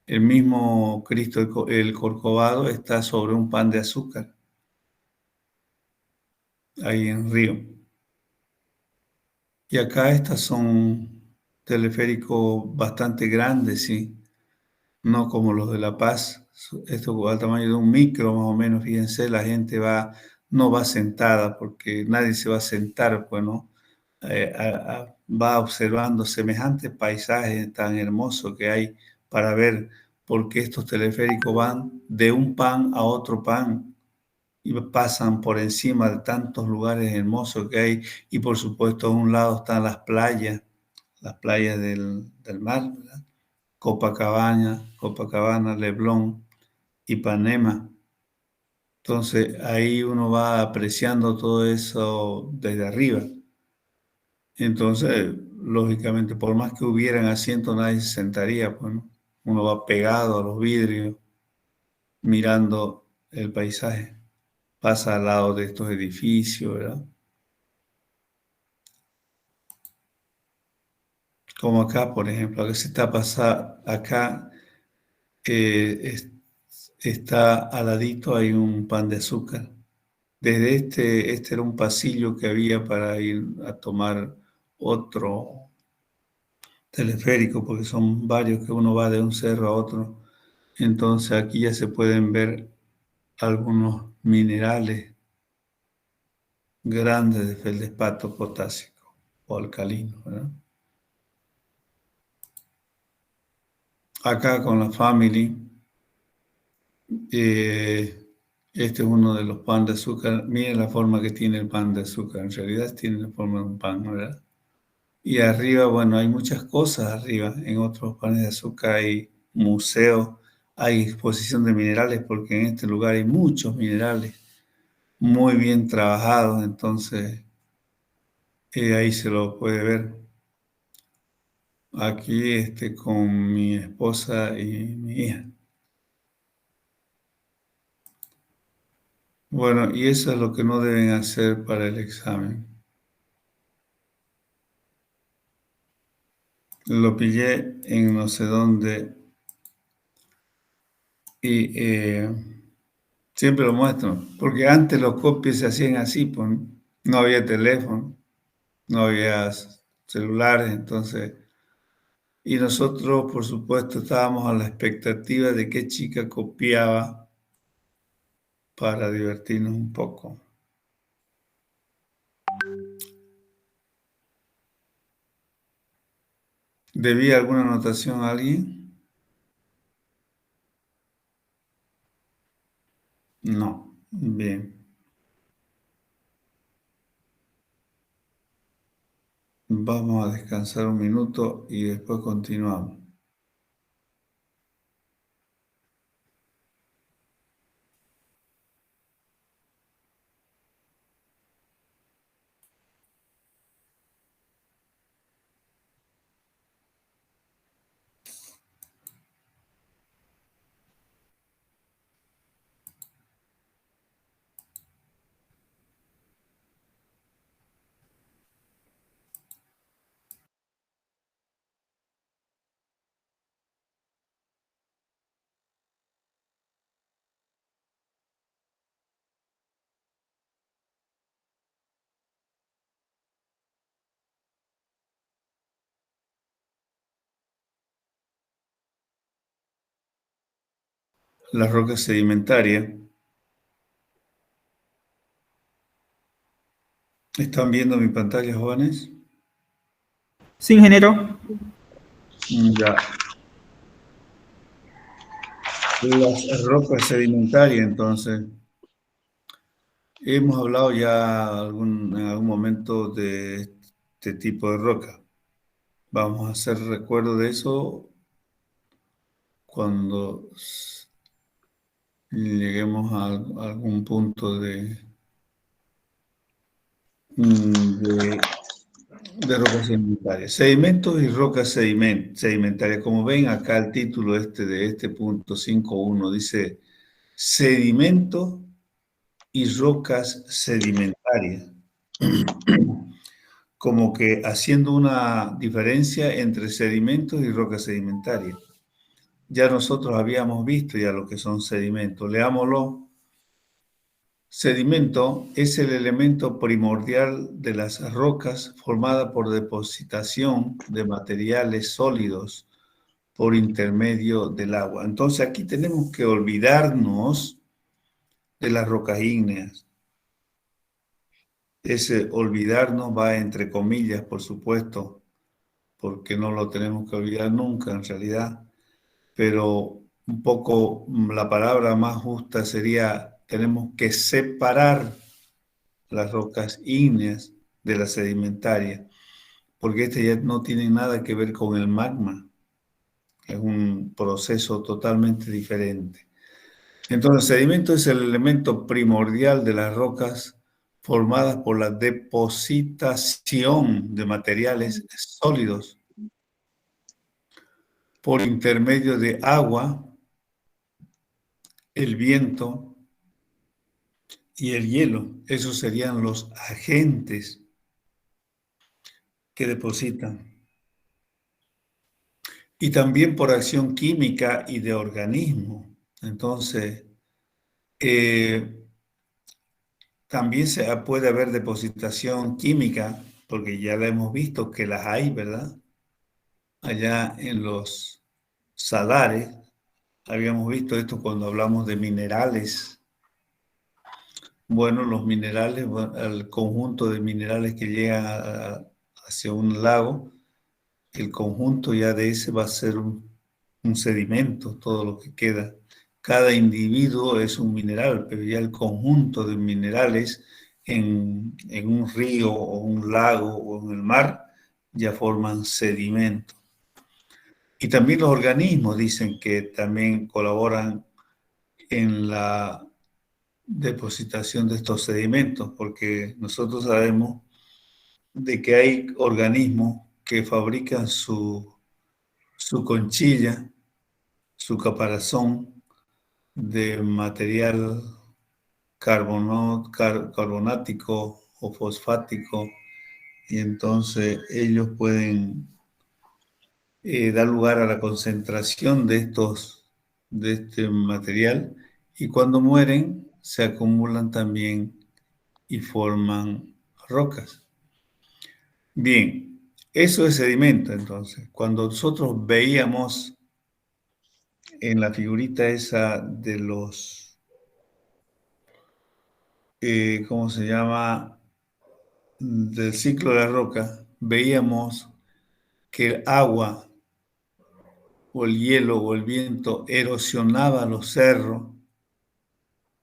El mismo Cristo el Corcovado está sobre un pan de azúcar, ahí en Río. Y acá estas son teleféricos bastante grandes, sí, no como los de La Paz. Esto al tamaño de un micro más o menos, fíjense, la gente no va sentada porque nadie se va a sentar, pues, ¿no? Va observando semejantes paisajes tan hermosos que hay para ver, porque estos teleféricos van de un pan a otro pan y pasan por encima de tantos lugares hermosos que hay, y por supuesto a un lado están las playas del mar, ¿verdad? Copacabana, Leblon, Ipanema. Entonces ahí uno va apreciando todo eso desde arriba. Entonces, lógicamente, por más que hubieran asientos, nadie se sentaría, pues, ¿no? Uno va pegado a los vidrios, mirando el paisaje. Pasa al lado de estos edificios, ¿verdad? Como acá, por ejemplo, acá se está pasando, acá está al ladito, hay un pan de azúcar. Desde este era un pasillo que había para ir a tomar otro teleférico, porque son varios que uno va de un cerro a otro. Entonces aquí ya se pueden ver algunos minerales grandes de feldespato potásico o alcalino, ¿verdad? Acá con la family, este es uno de los pan de azúcar. Miren la forma que tiene el pan de azúcar. En realidad tiene la forma de un pan, ¿verdad? Y arriba, bueno, hay muchas cosas arriba. En otros panes de azúcar hay museos, hay exposición de minerales, porque en este lugar hay muchos minerales muy bien trabajados. Entonces, ahí se lo puede ver. Aquí con mi esposa y mi hija. Bueno, y eso es lo que no deben hacer para el examen. Lo pillé en no sé dónde y siempre lo muestro, porque antes los copies se hacían así, pues no había teléfono, no había celulares, entonces, y nosotros, por supuesto, estábamos a la expectativa de qué chica copiaba para divertirnos un poco. ¿Debía alguna anotación a alguien? No. Bien. Vamos a descansar un minuto y después continuamos. Las rocas sedimentarias. ¿Están viendo mi pantalla, jóvenes? Sí, ingeniero. Ya. Las rocas sedimentarias, entonces. Hemos hablado ya en algún momento de este tipo de roca. Vamos a hacer recuerdo de eso cuando lleguemos a algún punto de rocas sedimentarias. Sedimentos y rocas sedimentarias. Como ven acá el título de este punto 5.1 dice sedimentos y rocas sedimentarias. Como que haciendo una diferencia entre sedimentos y rocas sedimentarias. Ya nosotros habíamos visto ya lo que son sedimentos. Leámoslo. Sedimento es el elemento primordial de las rocas formada por depositación de materiales sólidos por intermedio del agua. Entonces aquí tenemos que olvidarnos de las rocas ígneas. Ese olvidarnos va entre comillas, por supuesto, porque no lo tenemos que olvidar nunca en realidad, pero un poco la palabra más justa sería tenemos que separar las rocas ígneas de las sedimentarias, porque este ya no tiene nada que ver con el magma, es un proceso totalmente diferente. Entonces, el sedimento es el elemento primordial de las rocas formadas por la depositación de materiales sólidos por intermedio de agua, el viento y el hielo. Esos serían los agentes que depositan. Y también por acción química y de organismo. Entonces, también puede haber depositación química, porque ya la hemos visto que las hay, ¿verdad? Allá en los salares, habíamos visto esto cuando hablamos de minerales. Bueno, los minerales, el conjunto de minerales que llegan hacia un lago, el conjunto ya de ese va a ser un sedimento, todo lo que queda. Cada individuo es un mineral, pero ya el conjunto de minerales en un río o un lago o en el mar ya forman sedimento. Y también los organismos dicen que también colaboran en la depositación de estos sedimentos, porque nosotros sabemos de que hay organismos que fabrican su conchilla, su caparazón de material carbonático o fosfático, y entonces ellos pueden dar lugar a la concentración de este material, y cuando mueren se acumulan también y forman rocas. Bien, eso es sedimento entonces. Cuando nosotros veíamos en la figurita esa de los, ¿cómo se llama? Del ciclo de la roca, veíamos que el agua o el hielo o el viento erosionaba los cerros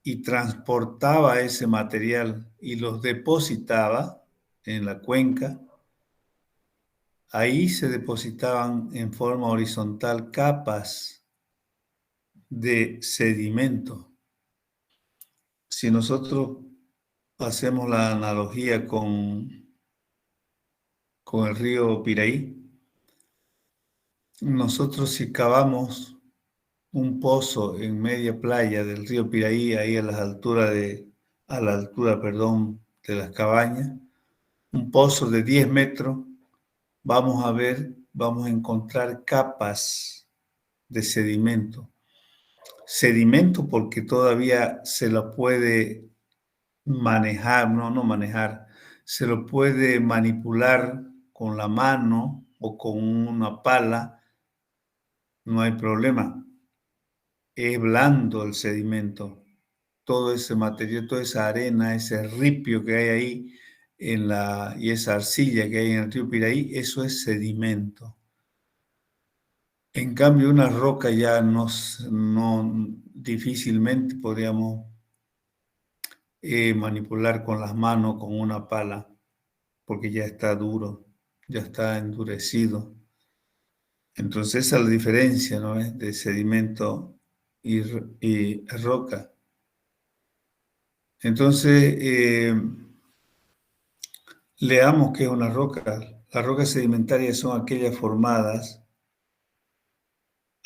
y transportaba ese material y los depositaba en la cuenca ahí se depositaban en forma horizontal capas de sedimento. Si nosotros hacemos la analogía con el río Piraí, nosotros si cavamos un pozo en media playa del río Piraí, ahí a la altura, perdón, de las cabañas, un pozo de 10 metros, vamos a encontrar capas de sedimento. Sedimento porque todavía se lo puede manejar, no manejar, se lo puede manipular con la mano o con una pala, no hay problema. Es blando el sedimento. Todo ese material, toda esa arena, ese ripio que hay ahí y esa arcilla que hay en el río Piraí, eso es sedimento. En cambio, una roca ya no difícilmente podríamos manipular con las manos, con una pala, porque ya está duro, ya está endurecido. Entonces esa es la diferencia, ¿no? De sedimento y roca. Entonces, leamos qué es una roca. Las rocas sedimentarias son aquellas formadas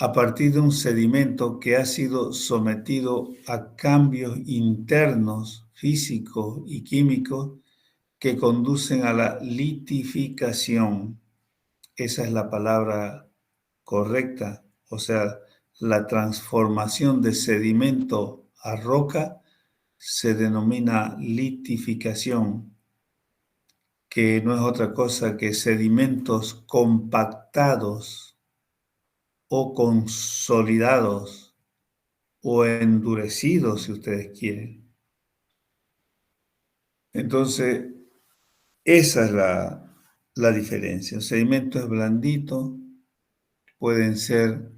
a partir de un sedimento que ha sido sometido a cambios internos, físicos y químicos que conducen a la litificación. Esa es la palabra correcta, o sea, la transformación de sedimento a roca se denomina litificación, que no es otra cosa que sedimentos compactados o consolidados o endurecidos, si ustedes quieren. Entonces, esa es la diferencia. El sedimento es blandito, pueden ser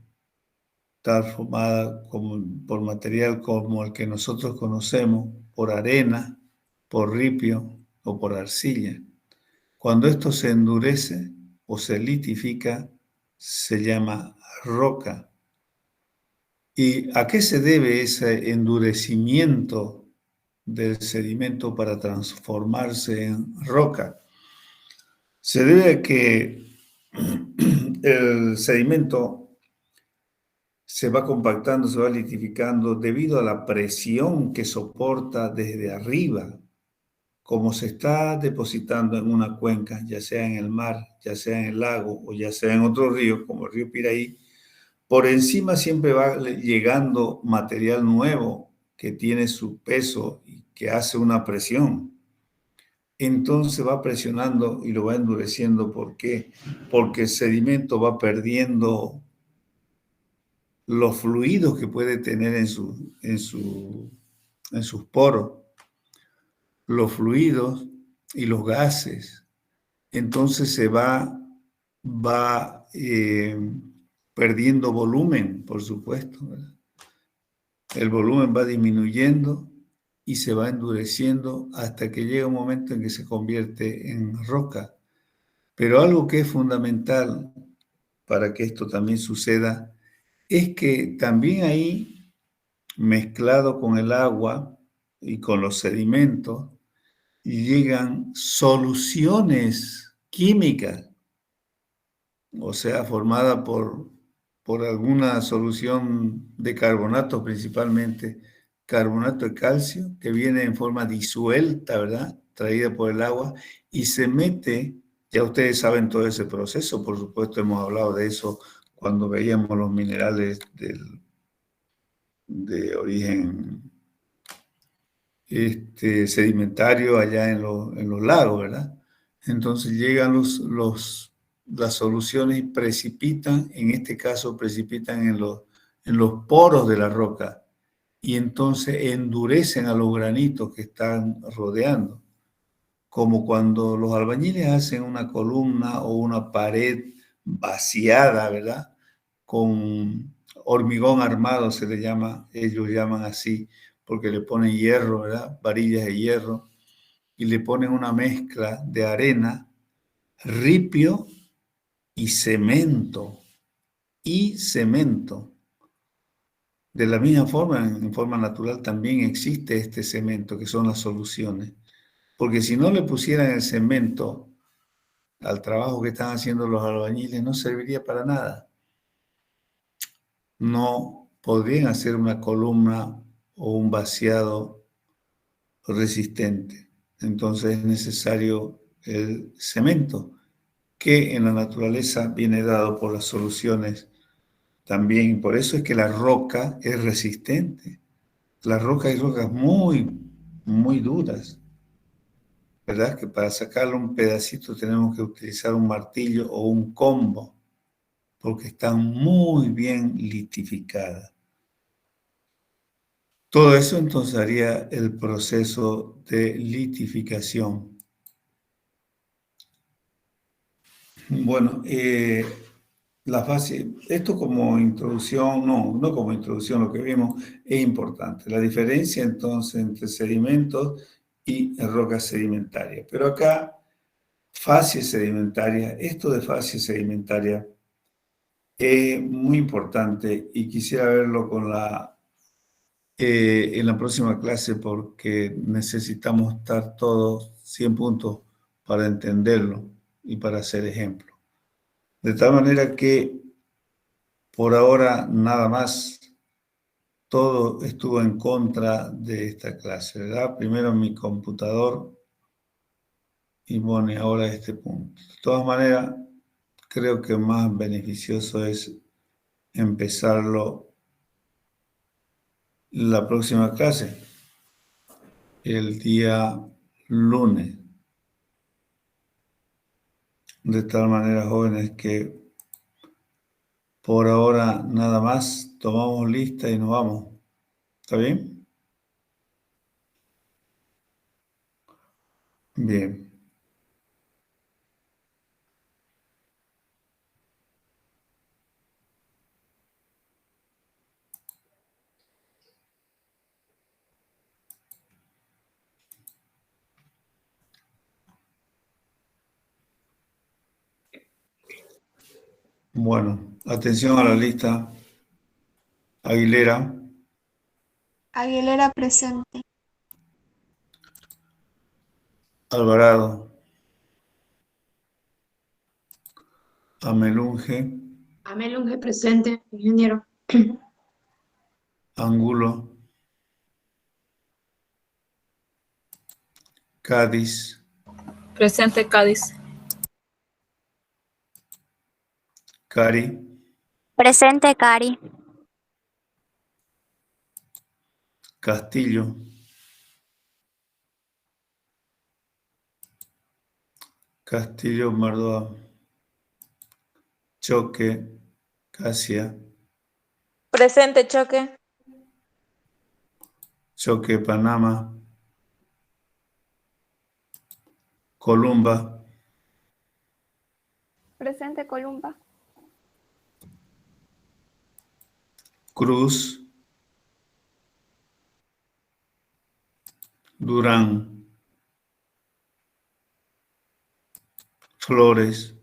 tal formada por material como el que nosotros conocemos, por arena, por ripio o por arcilla. Cuando esto se endurece o se litifica, se llama roca. ¿Y a qué se debe ese endurecimiento del sedimento para transformarse en roca? Se debe a que el sedimento se va compactando, se va litificando debido a la presión que soporta desde arriba, como se está depositando en una cuenca, ya sea en el mar, ya sea en el lago o ya sea en otro río, como el río Piraí. Por encima siempre va llegando material nuevo que tiene su peso y que hace una presión. Entonces va presionando y lo va endureciendo. ¿Por qué? Porque el sedimento va perdiendo los fluidos que puede tener en sus poros, los fluidos y los gases. Entonces se va perdiendo volumen, por supuesto, ¿verdad? El volumen va disminuyendo y se va endureciendo hasta que llega un momento en que se convierte en roca. Pero algo que es fundamental para que esto también suceda es que también ahí, mezclado con el agua y con los sedimentos, llegan soluciones químicas, o sea, formada por alguna solución de carbonato, principalmente carbonato de calcio, que viene en forma disuelta, ¿verdad? Traída por el agua y se mete, ya ustedes saben todo ese proceso, por supuesto hemos hablado de eso cuando veíamos los minerales de origen sedimentario allá en los lagos, ¿verdad? Entonces llegan las soluciones y precipitan, en este caso precipitan en los poros de la roca y entonces endurecen a los granitos que están rodeando, como cuando los albañiles hacen una columna o una pared vaciada, ¿verdad? Con hormigón armado se le llama, ellos llaman así, porque le ponen hierro, ¿verdad? Varillas de hierro, y le ponen una mezcla de arena, ripio y cemento. Y cemento. De la misma forma, en forma natural también existe este cemento, que son las soluciones. Porque si no le pusieran el cemento al trabajo que están haciendo los albañiles, no serviría para nada. No podrían hacer una columna o un vaciado resistente. Entonces es necesario el cemento, que en la naturaleza viene dado por las soluciones también. Por eso es que la roca es resistente. La roca hay rocas muy, muy duras, ¿verdad? Que para sacarle un pedacito tenemos que utilizar un martillo o un combo, porque están muy bien litificadas. Todo eso entonces haría el proceso de litificación. Bueno, la fase, esto como introducción, no como introducción, lo que vimos es importante. La diferencia entonces entre sedimentos y rocas sedimentarias. Pero acá, fase sedimentaria, esto de fase sedimentaria es muy importante y quisiera verlo en la próxima clase porque necesitamos estar todos 100 puntos para entenderlo y para hacer ejemplo. De tal manera que por ahora nada más, todo estuvo en contra de esta clase, ¿verdad? Primero mi computador y bueno, y ahora este punto. De todas maneras, creo que más beneficioso es empezarlo la próxima clase, el día lunes. De tal manera, jóvenes, que por ahora nada más, tomamos lista y nos vamos. ¿Está bien? Bien. Bueno, atención a la lista. Aguilera, Aguilera presente. Alvarado, Amelunge, Amelunge presente, ingeniero. Angulo, Cádiz, Presente Cádiz. Cari, Presente, Cari. Castillo, Castillo Mardoa, Choque, Casia, Presente Choque. Choque Panamá, Columba, Presente, Columba. Cruz, Durán, Flores,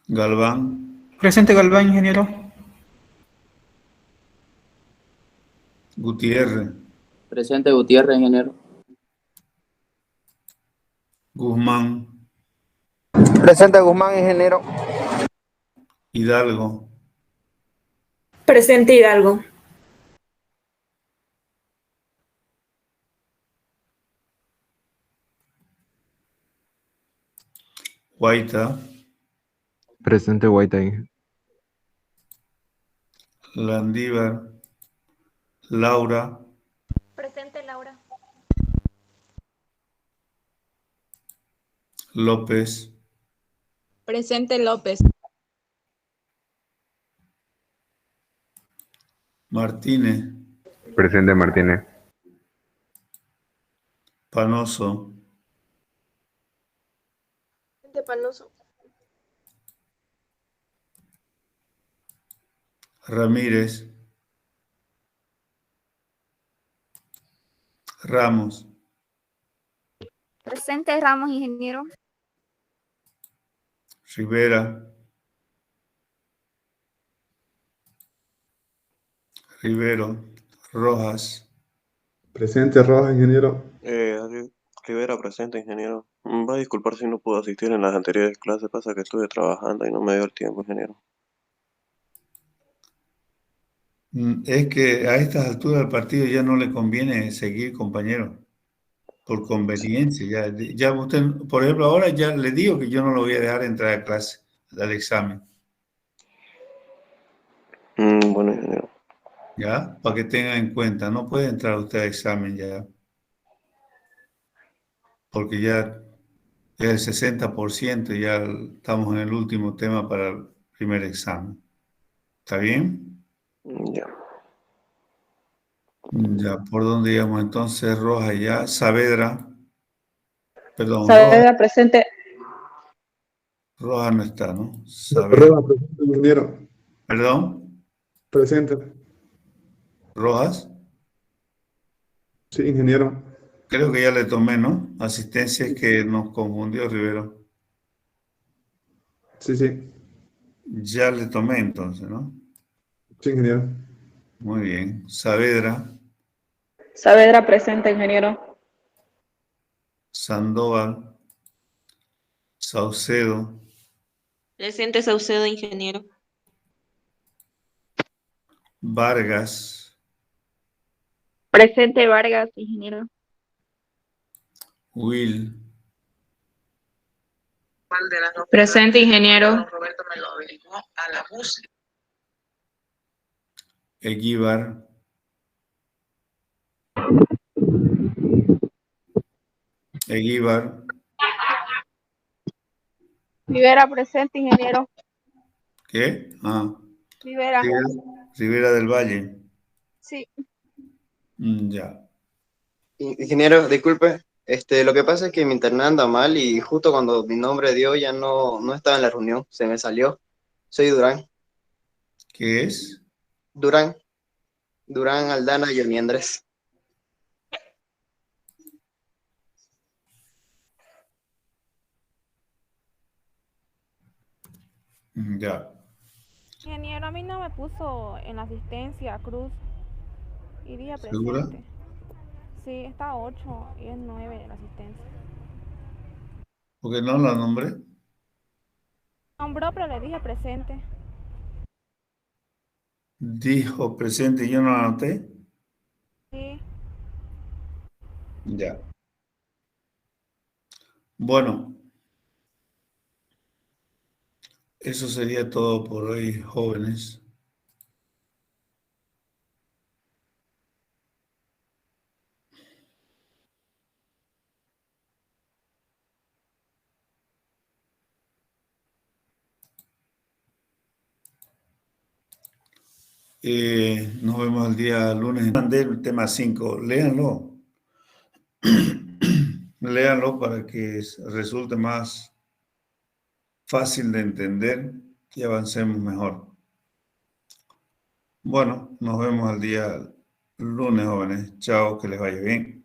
Galván, Presente Galván, ingeniero. Gutiérrez, Presente Gutiérrez, ingeniero. Guzmán, Presente Guzmán, ingeniero. Hidalgo, Presente Hidalgo. Guaita, Presente Guaita. Landívar, Laura, Presente, Laura. López, Presente López. Martínez, Presente Martínez. Panoso, Presente Panoso. Ramírez, Ramos, Presente, Ramos, ingeniero. Rivera. Rivero. Rojas. Presente, Rojas, ingeniero. Rivera, presente, ingeniero. Va a disculpar si no pudo asistir en las anteriores clases, pasa que estuve trabajando y no me dio el tiempo, ingeniero. Es que a estas alturas del partido ya no le conviene seguir, compañero, por conveniencia. Ya usted, por ejemplo, ahora ya le digo que yo no lo voy a dejar entrar a clase, al examen. Bueno, ingeniero. ¿Ya? Para que tengan en cuenta, no puede entrar usted a examen ya. Porque ya el 60% ya estamos en el último tema para el primer examen. ¿Está bien? Ya. Ya, ¿por dónde íbamos entonces? Rojas ya. Saavedra. Perdón, Saavedra, presente. Rojas no está, ¿no? Saavedra. Rojas, presente, ingeniero. ¿Perdón? Presente. ¿Rojas? Sí, ingeniero. Creo que ya le tomé, ¿no? Asistencia es que nos confundió Rivero. Sí, sí. Ya le tomé entonces, ¿no? Sí, ingeniero. Muy bien. Saavedra. Saavedra, presente, ingeniero. Sandoval. Saucedo. Presente, Saucedo, ingeniero. Vargas. Presente, Vargas, ingeniero. Will. Presente, ingeniero. Eguíbar. Eguíbar. Rivera, presente, ingeniero. ¿Qué? Rivera. Rivera del Valle. Sí. Ya. Ingeniero, disculpe. Lo que pasa es que mi internet anda mal y justo cuando mi nombre dio ya no estaba en la reunión, se me salió. Soy Durán. ¿Qué es? Durán Aldana y Elmi Andrés. Ya. Ingeniero, a mí no me puso en la asistencia Cruz y dije ¿Segura? presente. Sí, está 8 y es 9 en la asistencia. ¿Por qué no la nombré? Nombró, pero le dije presente. Dijo presente y yo no la anoté. Sí. Ya. Bueno. Eso sería todo por hoy, jóvenes. Nos vemos el día lunes. Mandé el tema 5. Léanlo. Léanlo para que resulte más fácil de entender y avancemos mejor. Bueno, nos vemos el día lunes, jóvenes. Chao, que les vaya bien.